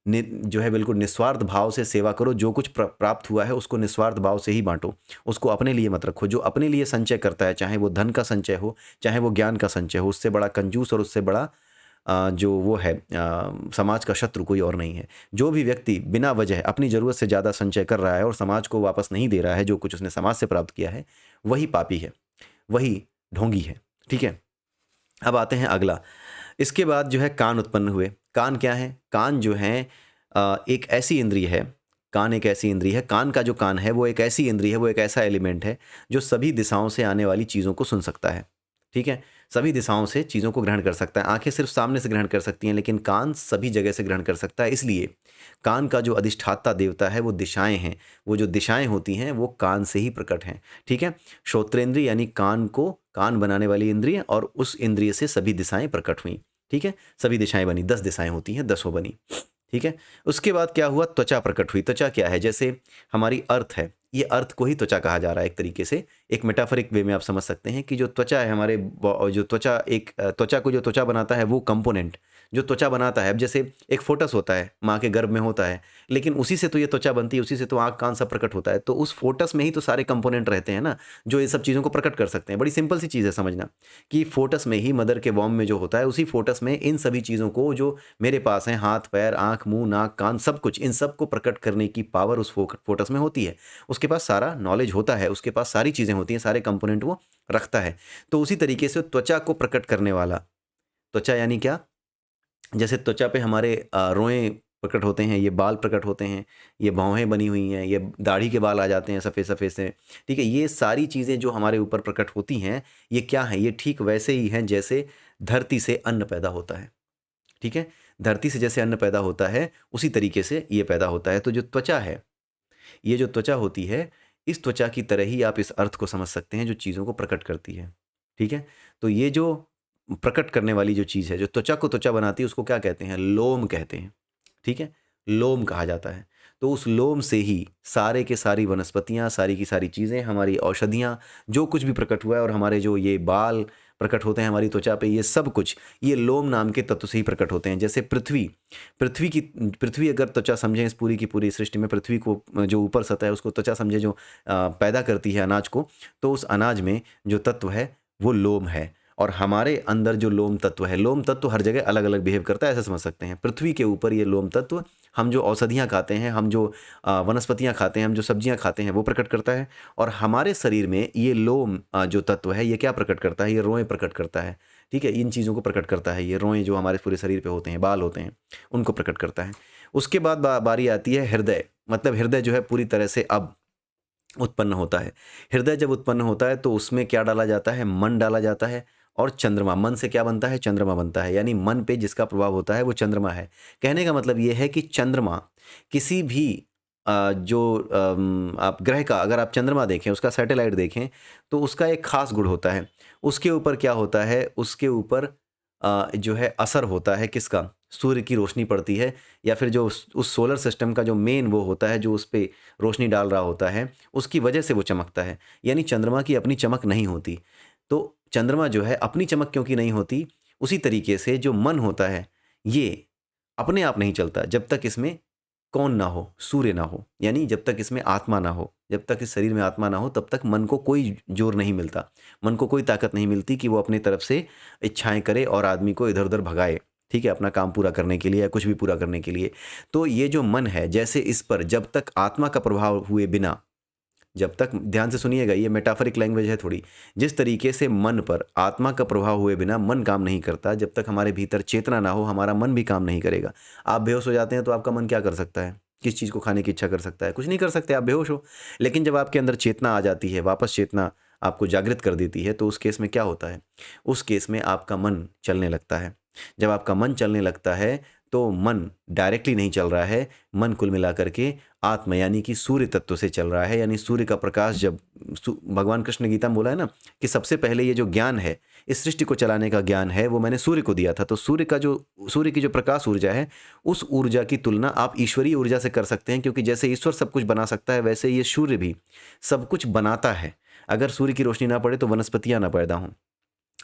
जो है बिल्कुल निस्वार्थ भाव से सेवा करो। जो कुछ प्राप्त हुआ है उसको निस्वार्थ भाव से ही बांटो, उसको अपने लिए मत रखो। जो अपने लिए संचय करता है, चाहे वो धन का संचय हो, चाहे वो ज्ञान का संचय हो, उससे बड़ा कंजूस और उससे बड़ा जो वो है समाज का शत्रु कोई और नहीं है। जो भी व्यक्ति बिना वजह अपनी ज़रूरत से ज़्यादा संचय कर रहा है और समाज को वापस नहीं दे रहा है जो कुछ उसने समाज से प्राप्त किया है, वही पापी है, वही ढोंगी है। ठीक है, अब आते हैं अगला। इसके बाद जो है कान उत्पन्न हुए। कान क्या है? कान जो है एक ऐसी इंद्रिय है, कान एक ऐसी इंद्रिय है, कान का जो कान है वो एक ऐसी इंद्रिय है, वो एक ऐसा एलिमेंट है जो सभी दिशाओं से आने वाली चीज़ों को सुन सकता है। ठीक है, सभी दिशाओं से चीज़ों को ग्रहण कर सकता है। आंखें सिर्फ सामने से ग्रहण कर सकती हैं, लेकिन कान सभी जगह से ग्रहण कर सकता है। इसलिए कान का जो अधिष्ठाता देवता है वो दिशाएं हैं। वो जो दिशाएं होती हैं वो कान से ही प्रकट हैं। ठीक है, श्रोत्रेंद्रिय यानी कान को कान बनाने वाली इंद्रिय, और उस इंद्रिय से सभी दिशाएं प्रकट हुई। ठीक है, सभी दिशाएं बनी, 10 दिशाएं होती हैं, 10 बनी। ठीक है, उसके बाद क्या हुआ? त्वचा प्रकट हुई। त्वचा क्या है? जैसे हमारी अर्थ है, ये अर्थ को ही त्वचा कहा जा रहा है। एक तरीके से एक मेटाफरिक वे में आप समझ सकते हैं कि जो त्वचा है हमारे जो त्वचा एक त्वचा को जो त्वचा बनाता है वो कंपोनेंट जो त्वचा बनाता है। अब जैसे एक फोटस होता है, माँ के गर्भ में होता है, लेकिन उसी से तो ये त्वचा बनती है, उसी से तो आँख कान सब प्रकट होता है। तो उस फोटस में ही तो सारे कंपोनेंट रहते हैं ना, जो ये सब चीज़ों को प्रकट कर सकते हैं। बड़ी सिंपल सी चीज़ है समझना कि फोटस में ही, मदर के वॉम में जो होता है, उसी फोटस में इन सभी चीज़ों को जो मेरे पास हैं, हाथ पैर आँख मुँह नाक कान सब कुछ, इन सब को प्रकट करने की पावर उस फोटस में होती है। उसके पास सारा नॉलेज होता है, उसके पास सारी चीज़ें होती हैं, सारे कंपोनेंट वो रखता है। तो उसी तरीके से त्वचा को प्रकट करने वाला, त्वचा यानी क्या? जैसे त्वचा पे हमारे रोएँ प्रकट होते हैं, ये बाल प्रकट होते हैं, ये भौहें बनी हुई हैं, ये दाढ़ी के बाल आ जाते हैं सफ़ेद-सफ़ेद से। ठीक है, ये सारी चीज़ें जो हमारे ऊपर प्रकट होती हैं, ये क्या हैं? ये ठीक वैसे ही हैं जैसे धरती से अन्न पैदा होता है। ठीक है, धरती से जैसे अन्न पैदा होता है, उसी तरीके से ये पैदा होता है। तो जो त्वचा है, ये जो त्वचा होती है, इस त्वचा की तरह ही आप इस अर्थ को समझ सकते हैं जो चीज़ों को प्रकट करती है। ठीक है? तो ये जो प्रकट करने वाली जो चीज़ है, जो त्वचा को त्वचा बनाती है, उसको क्या कहते हैं? लोम कहते हैं। ठीक है? लोम कहा जाता है। तो उस लोम से ही सारे के सारी वनस्पतियाँ, सारी की सारी चीज़ें, हमारी औषधियाँ, जो कुछ भी प्रकट हुआ है, और हमारे जो ये बाल प्रकट होते हैं हमारी त्वचा पे, ये सब कुछ ये लोम नाम के तत्व से ही प्रकट होते हैं। जैसे पृथ्वी अगर त्वचा समझें, इस पूरी की पूरी सृष्टि में पृथ्वी को जो ऊपर सतह है उसको त्वचा समझें, जो पैदा करती है अनाज को, तो उस अनाज में जो तत्व है वो लोम है। और हमारे अंदर जो लोम तत्व है, लोम तत्व हर जगह अलग अलग बिहेव करता है, ऐसा समझ सकते हैं। पृथ्वी के ऊपर ये लोम तत्व हम जो औषधियाँ खाते हैं, हम जो वनस्पतियाँ खाते हैं, हम जो सब्जियाँ खाते हैं, वो प्रकट करता है। और हमारे शरीर में ये लोम जो तत्व है, ये क्या प्रकट करता है? ये रोएँ प्रकट करता है। ठीक है, इन चीज़ों को प्रकट करता है। ये रोएँ जो हमारे पूरे शरीर पे होते हैं, बाल होते हैं, उनको प्रकट करता है। उसके बाद बारी आती है हृदय। मतलब हृदय जो है पूरी तरह से अब उत्पन्न होता है। हृदय जब उत्पन्न होता है तो उसमें क्या डाला जाता है? मन डाला जाता है। और चंद्रमा, मन से क्या बनता है? चंद्रमा बनता है। यानी मन पे जिसका प्रभाव होता है वो चंद्रमा है। कहने का मतलब ये है कि चंद्रमा किसी भी आप ग्रह का अगर आप चंद्रमा देखें, उसका सैटेलाइट देखें, तो उसका एक खास गुण होता है। उसके ऊपर क्या होता है? उसके ऊपर जो है असर होता है किसका? सूर्य की रोशनी पड़ती है, या फिर जो उस सोलर सिस्टम का जो मेन वो होता है, जो उस पे रोशनी डाल रहा होता है, उसकी वजह से वो चमकता है। यानी चंद्रमा की अपनी चमक नहीं होती। तो चंद्रमा जो है अपनी चमक क्योंकि नहीं होती, उसी तरीके से जो मन होता है, ये अपने आप नहीं चलता जब तक इसमें कौन ना हो? सूर्य ना हो। यानी जब तक इसमें आत्मा ना हो, जब तक इस शरीर में आत्मा ना हो, तब तक मन को कोई जोर नहीं मिलता। मन को कोई ताकत नहीं मिलती कि वो अपनी तरफ से इच्छाएँ करे और आदमी को इधर-उधर भगाए। ठीक है? अपना काम पूरा करने के लिए या कुछ भी पूरा करने के लिए। तो ये जो मन है, जैसे इस पर जब तक आत्मा का प्रभाव हुए बिना, जब तक, ध्यान से सुनिएगा, ये मेटाफरिक लैंग्वेज है थोड़ी। जिस तरीके से मन पर आत्मा का प्रभाव हुए बिना मन काम नहीं करता, जब तक हमारे भीतर चेतना ना हो, हमारा मन भी काम नहीं करेगा। आप बेहोश हो जाते हैं तो आपका मन क्या कर सकता है? किस चीज़ को खाने की इच्छा कर सकता है? कुछ नहीं कर सकते, आप बेहोश हो। लेकिन जब आपके अंदर चेतना आ जाती है, वापस चेतना आपको जागृत कर देती है, तो उस केस में क्या होता है? उस केस में आपका मन चलने लगता है। जब आपका मन चलने लगता है, तो मन डायरेक्टली नहीं चल रहा है, मन कुल मिलाकर के आत्मा यानी कि सूर्य तत्व से चल रहा है। यानी सूर्य का प्रकाश जब भगवान कृष्ण ने गीता में बोला है ना कि सबसे पहले ये जो ज्ञान है, इस सृष्टि को चलाने का ज्ञान है, वो मैंने सूर्य को दिया था। तो सूर्य की जो प्रकाश ऊर्जा है, उस ऊर्जा की तुलना आप ईश्वरीय ऊर्जा से कर सकते हैं, क्योंकि जैसे ईश्वर सब कुछ बना सकता है, वैसे ये सूर्य भी सब कुछ बनाता है। अगर सूर्य की रोशनी ना पड़े तो वनस्पतियां ना पैदा हों,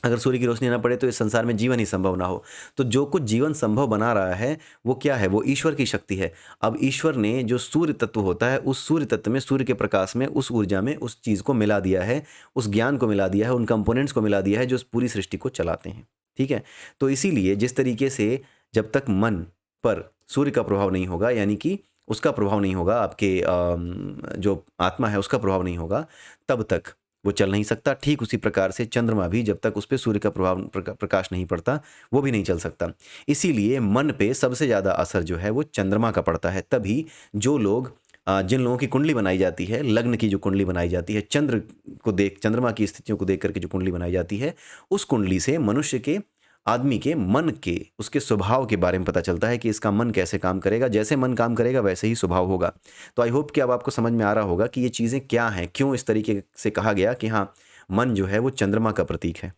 अगर सूर्य की रोशनी ना पड़े तो इस संसार में जीवन ही संभव ना हो। तो जो कुछ जीवन संभव बना रहा है वो क्या है? वो ईश्वर की शक्ति है। अब ईश्वर ने जो सूर्य तत्व होता है, उस सूर्य तत्व में, सूर्य के प्रकाश में, उस ऊर्जा में उस चीज़ को मिला दिया है, उस ज्ञान को मिला दिया है, उन कंपोनेंट्स को मिला दिया है जो उस पूरी सृष्टि को चलाते हैं। ठीक है? तो इसीलिए जिस तरीके से जब तक मन पर सूर्य का प्रभाव नहीं होगा, यानी कि उसका प्रभाव नहीं होगा, आपके जो आत्मा है उसका प्रभाव नहीं होगा, तब तक वो चल नहीं सकता। ठीक उसी प्रकार से चंद्रमा भी जब तक उस पे सूर्य का प्रकाश नहीं पड़ता, वो भी नहीं चल सकता। इसीलिए मन पे सबसे ज़्यादा असर जो है वो चंद्रमा का पड़ता है। तभी जो लोग जिन लोगों की कुंडली बनाई जाती है, लग्न की जो कुंडली बनाई जाती है, चंद्रमा की स्थितियों को देख करके जो कुंडली बनाई जाती है, उस कुंडली से मनुष्य के, आदमी के मन के, उसके स्वभाव के बारे में पता चलता है कि इसका मन कैसे काम करेगा। जैसे मन काम करेगा वैसे ही स्वभाव होगा। तो आई होप कि अब आपको समझ में आ रहा होगा कि ये चीज़ें क्या हैं, क्यों इस तरीके से कहा गया कि हाँ, मन जो है वो चंद्रमा का प्रतीक है।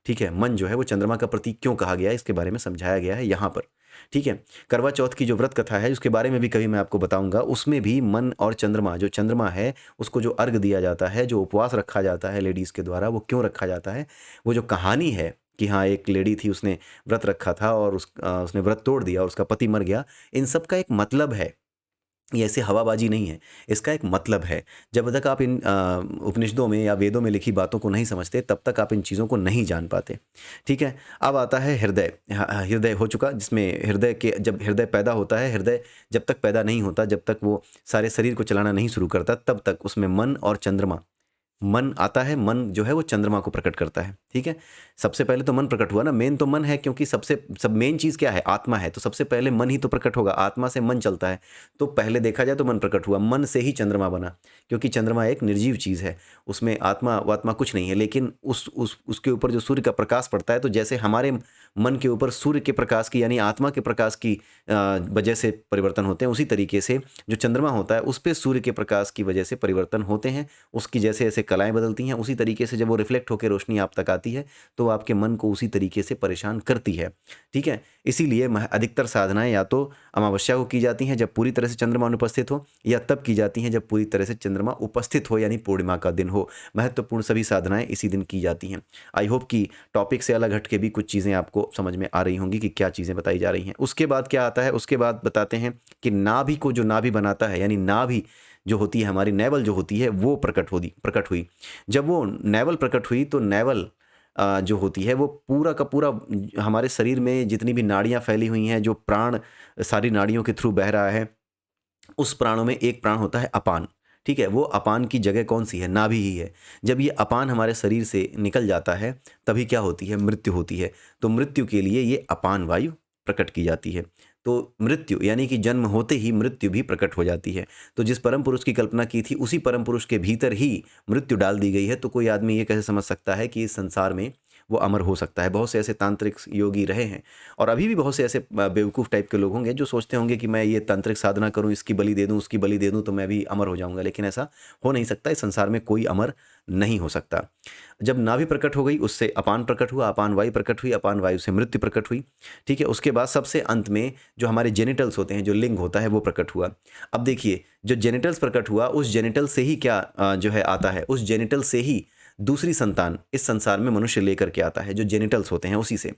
ठीक है? मन जो है वो चंद्रमा का प्रतीक क्यों कहा गया है, इसके बारे में समझाया गया है यहाँ पर। ठीक है? करवा चौथ की जो व्रत कथा है, उसके बारे में भी कभी मैं आपको बताऊँगा। उसमें भी मन और चंद्रमा, जो चंद्रमा है उसको जो अर्घ दिया जाता है, जो उपवास रखा जाता है लेडीज़ के द्वारा, वो क्यों रखा जाता है? वो जो कहानी है कि हाँ, एक लेडी थी, उसने व्रत रखा था और उसने व्रत तोड़ दिया और उसका पति मर गया। इन सब का एक मतलब है। ये ऐसे हवाबाजी नहीं है, इसका एक मतलब है। जब तक आप इन उपनिषदों में या वेदों में लिखी बातों को नहीं समझते, तब तक आप इन चीज़ों को नहीं जान पाते। ठीक है? अब आता है हृदय। हृदय हो चुका, जिसमें जब हृदय पैदा होता है, हृदय जब तक पैदा नहीं होता, जब तक वो सारे शरीर को चलाना नहीं शुरू करता, तब तक उसमें मन और चंद्रमा, मन आता है, मन जो है वो चंद्रमा को प्रकट करता है। ठीक है? सबसे पहले तो मन प्रकट हुआ ना, मेन तो मन है, क्योंकि सब मेन चीज़ क्या है? आत्मा है। तो सबसे पहले मन ही तो प्रकट होगा, आत्मा से मन चलता है। तो पहले देखा जाए तो मन प्रकट हुआ, मन से ही चंद्रमा बना, क्योंकि चंद्रमा एक निर्जीव चीज़ है, उसमें आत्मा वात्मा कुछ नहीं है। लेकिन उसके ऊपर जो सूर्य का प्रकाश पड़ता है, तो जैसे हमारे मन के ऊपर सूर्य के प्रकाश की, यानी आत्मा के प्रकाश की वजह से परिवर्तन होते हैं, उसी तरीके से जो चंद्रमा होता है उस पे सूर्य के प्रकाश की वजह से परिवर्तन होते हैं। उसकी जैसे जैसे कलाएं बदलती हैं, उसी तरीके से जब वो रिफ्लेक्ट होकर रोशनी आप तक आती है, तो आपके मन को उसी तरीके से परेशान करती है। ठीक है? इसीलिए अधिकतर साधनाएं या तो अमावस्या को की जाती हैं जब पूरी तरह से चंद्रमा अनुपस्थित हो, या तब की जाती हैं जब पूरी तरह से चंद्रमा उपस्थित हो, यानी पूर्णिमा का दिन हो। महत्वपूर्ण सभी साधनाएं इसी दिन की जाती हैं। आई होप कि टॉपिक से अलग हट के भी कुछ चीज़ें आपको समझ में आ रही होंगी कि क्या चीज़ें बताई जा रही हैं। उसके बाद क्या आता है? उसके बाद बताते हैं कि नाभि को जो नाभि बनाता है, यानी नाभि जो होती है, हमारी नेवल जो होती है, वो प्रकट हुई। जब वो नेवल प्रकट हुई, तो नेवल जो होती है वो पूरा का पूरा हमारे शरीर में जितनी भी नाड़ियाँ फैली हुई हैं, जो प्राण सारी नाड़ियों के थ्रू बह रहा है, उस प्राणों में एक प्राण होता है अपान। ठीक है? वो अपान की जगह कौन सी है? नाभि ही है। जब ये अपान हमारे शरीर से निकल जाता है, तभी क्या होती है? मृत्यु होती है। तो मृत्यु के लिए ये अपान वायु प्रकट की जाती है। तो मृत्यु यानी कि जन्म होते ही मृत्यु भी प्रकट हो जाती है। तो जिस परम पुरुष की कल्पना की थी, उसी परम पुरुष के भीतर ही मृत्यु डाल दी गई है। तो कोई आदमी ये कैसे समझ सकता है कि इस संसार में वो अमर हो सकता है? बहुत से ऐसे तांत्रिक योगी रहे हैं, और अभी भी बहुत से ऐसे बेवकूफ़ टाइप के लोग होंगे जो सोचते होंगे कि मैं ये तांत्रिक साधना करूं, इसकी बलि दे दूं, उसकी बलि दे दूं, तो मैं भी अमर हो जाऊंगा। लेकिन ऐसा हो नहीं सकता। इस संसार में कोई अमर नहीं हो सकता। जब नाभि प्रकट हो गई, उससे अपान प्रकट हुआ, अपान वायु प्रकट हुई, अपान वायु से मृत्यु प्रकट हुई। ठीक है? उसके बाद सबसे अंत में जो हमारे जेनिटल्स होते हैं, जो लिंग होता है, वो प्रकट हुआ। अब देखिए, जो जेनिटल्स प्रकट हुआ, उस जेनिटल से ही क्या जो है आता है? उस जेनिटल से ही दूसरी संतान इस संसार में मनुष्य लेकर के आता है। जो जेनिटल्स होते हैं उसी से।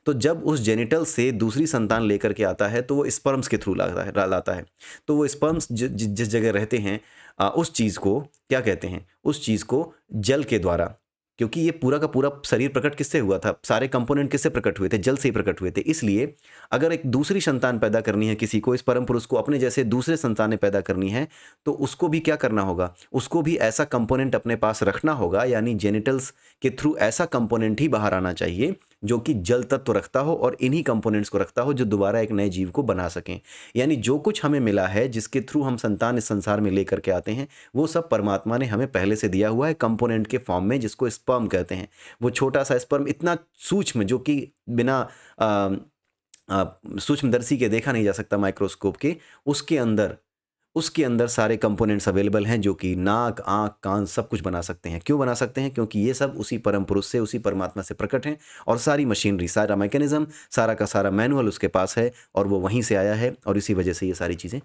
तो जब उस जेनिटल से दूसरी संतान लेकर के आता है, तो वो स्पर्म्स के थ्रू लाता है। तो वो स्पर्म्स जिस जगह रहते हैं, उस चीज़ को क्या कहते हैं? उस चीज़ को जल के द्वारा, क्योंकि ये पूरा का पूरा शरीर प्रकट किससे हुआ था? सारे कंपोनेंट किससे प्रकट हुए थे? जल से ही प्रकट हुए थे। इसलिए अगर एक दूसरी संतान पैदा करनी है किसी को, इस परम पुरुष को अपने जैसे दूसरे संतानें पैदा करनी है, तो उसको भी क्या करना होगा? उसको भी ऐसा कंपोनेंट अपने पास रखना होगा, यानी जेनिटल्स के थ्रू ऐसा कंपोनेंट ही बाहर आना चाहिए जो कि जल तत्व रखता हो और इन्हीं कंपोनेंट्स को रखता हो, जो दोबारा एक नए जीव को बना सकें। यानी जो कुछ हमें मिला है, जिसके थ्रू हम संतान इस संसार में लेकर के आते हैं, वो सब परमात्मा ने हमें पहले से दिया हुआ है कंपोनेंट के फॉर्म में, जिसको स्पर्म कहते हैं। वो छोटा सा स्पर्म, इतना सूक्ष्म, जो कि बिना सूक्ष्मदर्शी के देखा नहीं जा सकता माइक्रोस्कोप के, उसके अंदर सारे कंपोनेंट्स अवेलेबल हैं जो कि नाक, आँख, कान सब कुछ बना सकते हैं। क्यों बना सकते हैं? क्योंकि ये सब उसी परम पुरुष से, उसी परमात्मा से प्रकट हैं और सारी मशीनरी, सारा मैकेनिज़्म, सारा का सारा मैनुअल उसके पास है और वो वहीं से आया है और इसी वजह से ये सारी चीज़ें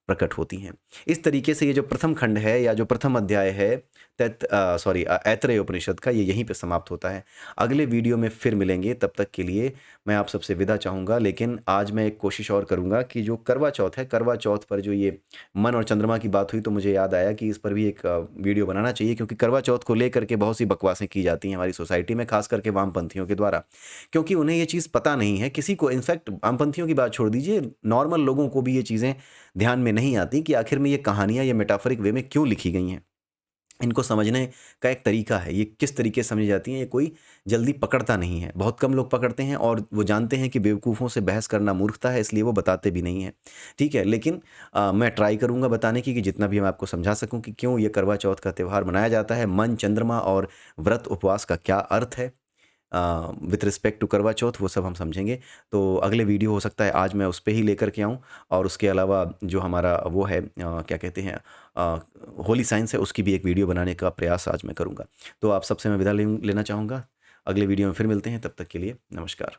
प्रकट होती हैं। इस तरीके से ये जो प्रथम खंड है या जो प्रथम अध्याय है ऐतरेय उपनिषद का, ये यहीं पे समाप्त होता है। अगले वीडियो में फिर मिलेंगे, तब तक के लिए मैं आप सबसे विदा चाहूँगा। लेकिन आज मैं एक कोशिश और करूँगा कि जो करवा चौथ है, करवा चौथ पर जो ये मन और चंद्रमा की बात हुई तो मुझे याद आया कि इस पर भी एक वीडियो बनाना चाहिए, क्योंकि करवा चौथ को लेकर के बहुत सी बकवासें की जाती हैं हमारी सोसाइटी में, खास करके वामपंथियों के द्वारा। क्योंकि उन्हें ये चीज़ पता नहीं है, किसी को, इनफैक्ट वामपंथियों की बात छोड़ दीजिए, नॉर्मल लोगों को भी ये चीज़ें ध्यान में नहीं आती कि आखिर में ये कहानियाँ ये मेटाफोरिक वे में क्यों लिखी गई हैं। इनको समझने का एक तरीका है, ये किस तरीके से समझी जाती हैं, ये कोई जल्दी पकड़ता नहीं है। बहुत कम लोग पकड़ते हैं और वो जानते हैं कि बेवकूफ़ों से बहस करना मूर्खता है, इसलिए वो बताते भी नहीं हैं। ठीक है? लेकिन मैं ट्राई करूँगा बताने की कि जितना भी मैं आपको समझा सकूँ कि क्यों ये करवा चौथ का त्योहार मनाया जाता है, मन, चंद्रमा और व्रत उपवास का क्या अर्थ है विथ रिस्पेक्ट टू करवा चौथ, वो सब हम समझेंगे। तो अगले वीडियो हो सकता है आज मैं उस पे ही लेकर के आऊँ और उसके अलावा जो हमारा वो है क्या कहते हैं होली साइंस है, उसकी भी एक वीडियो बनाने का प्रयास आज मैं करूँगा। तो आप सबसे मैं विदा लेना चाहूँगा। अगले वीडियो में फिर मिलते हैं, तब तक के लिए नमस्कार।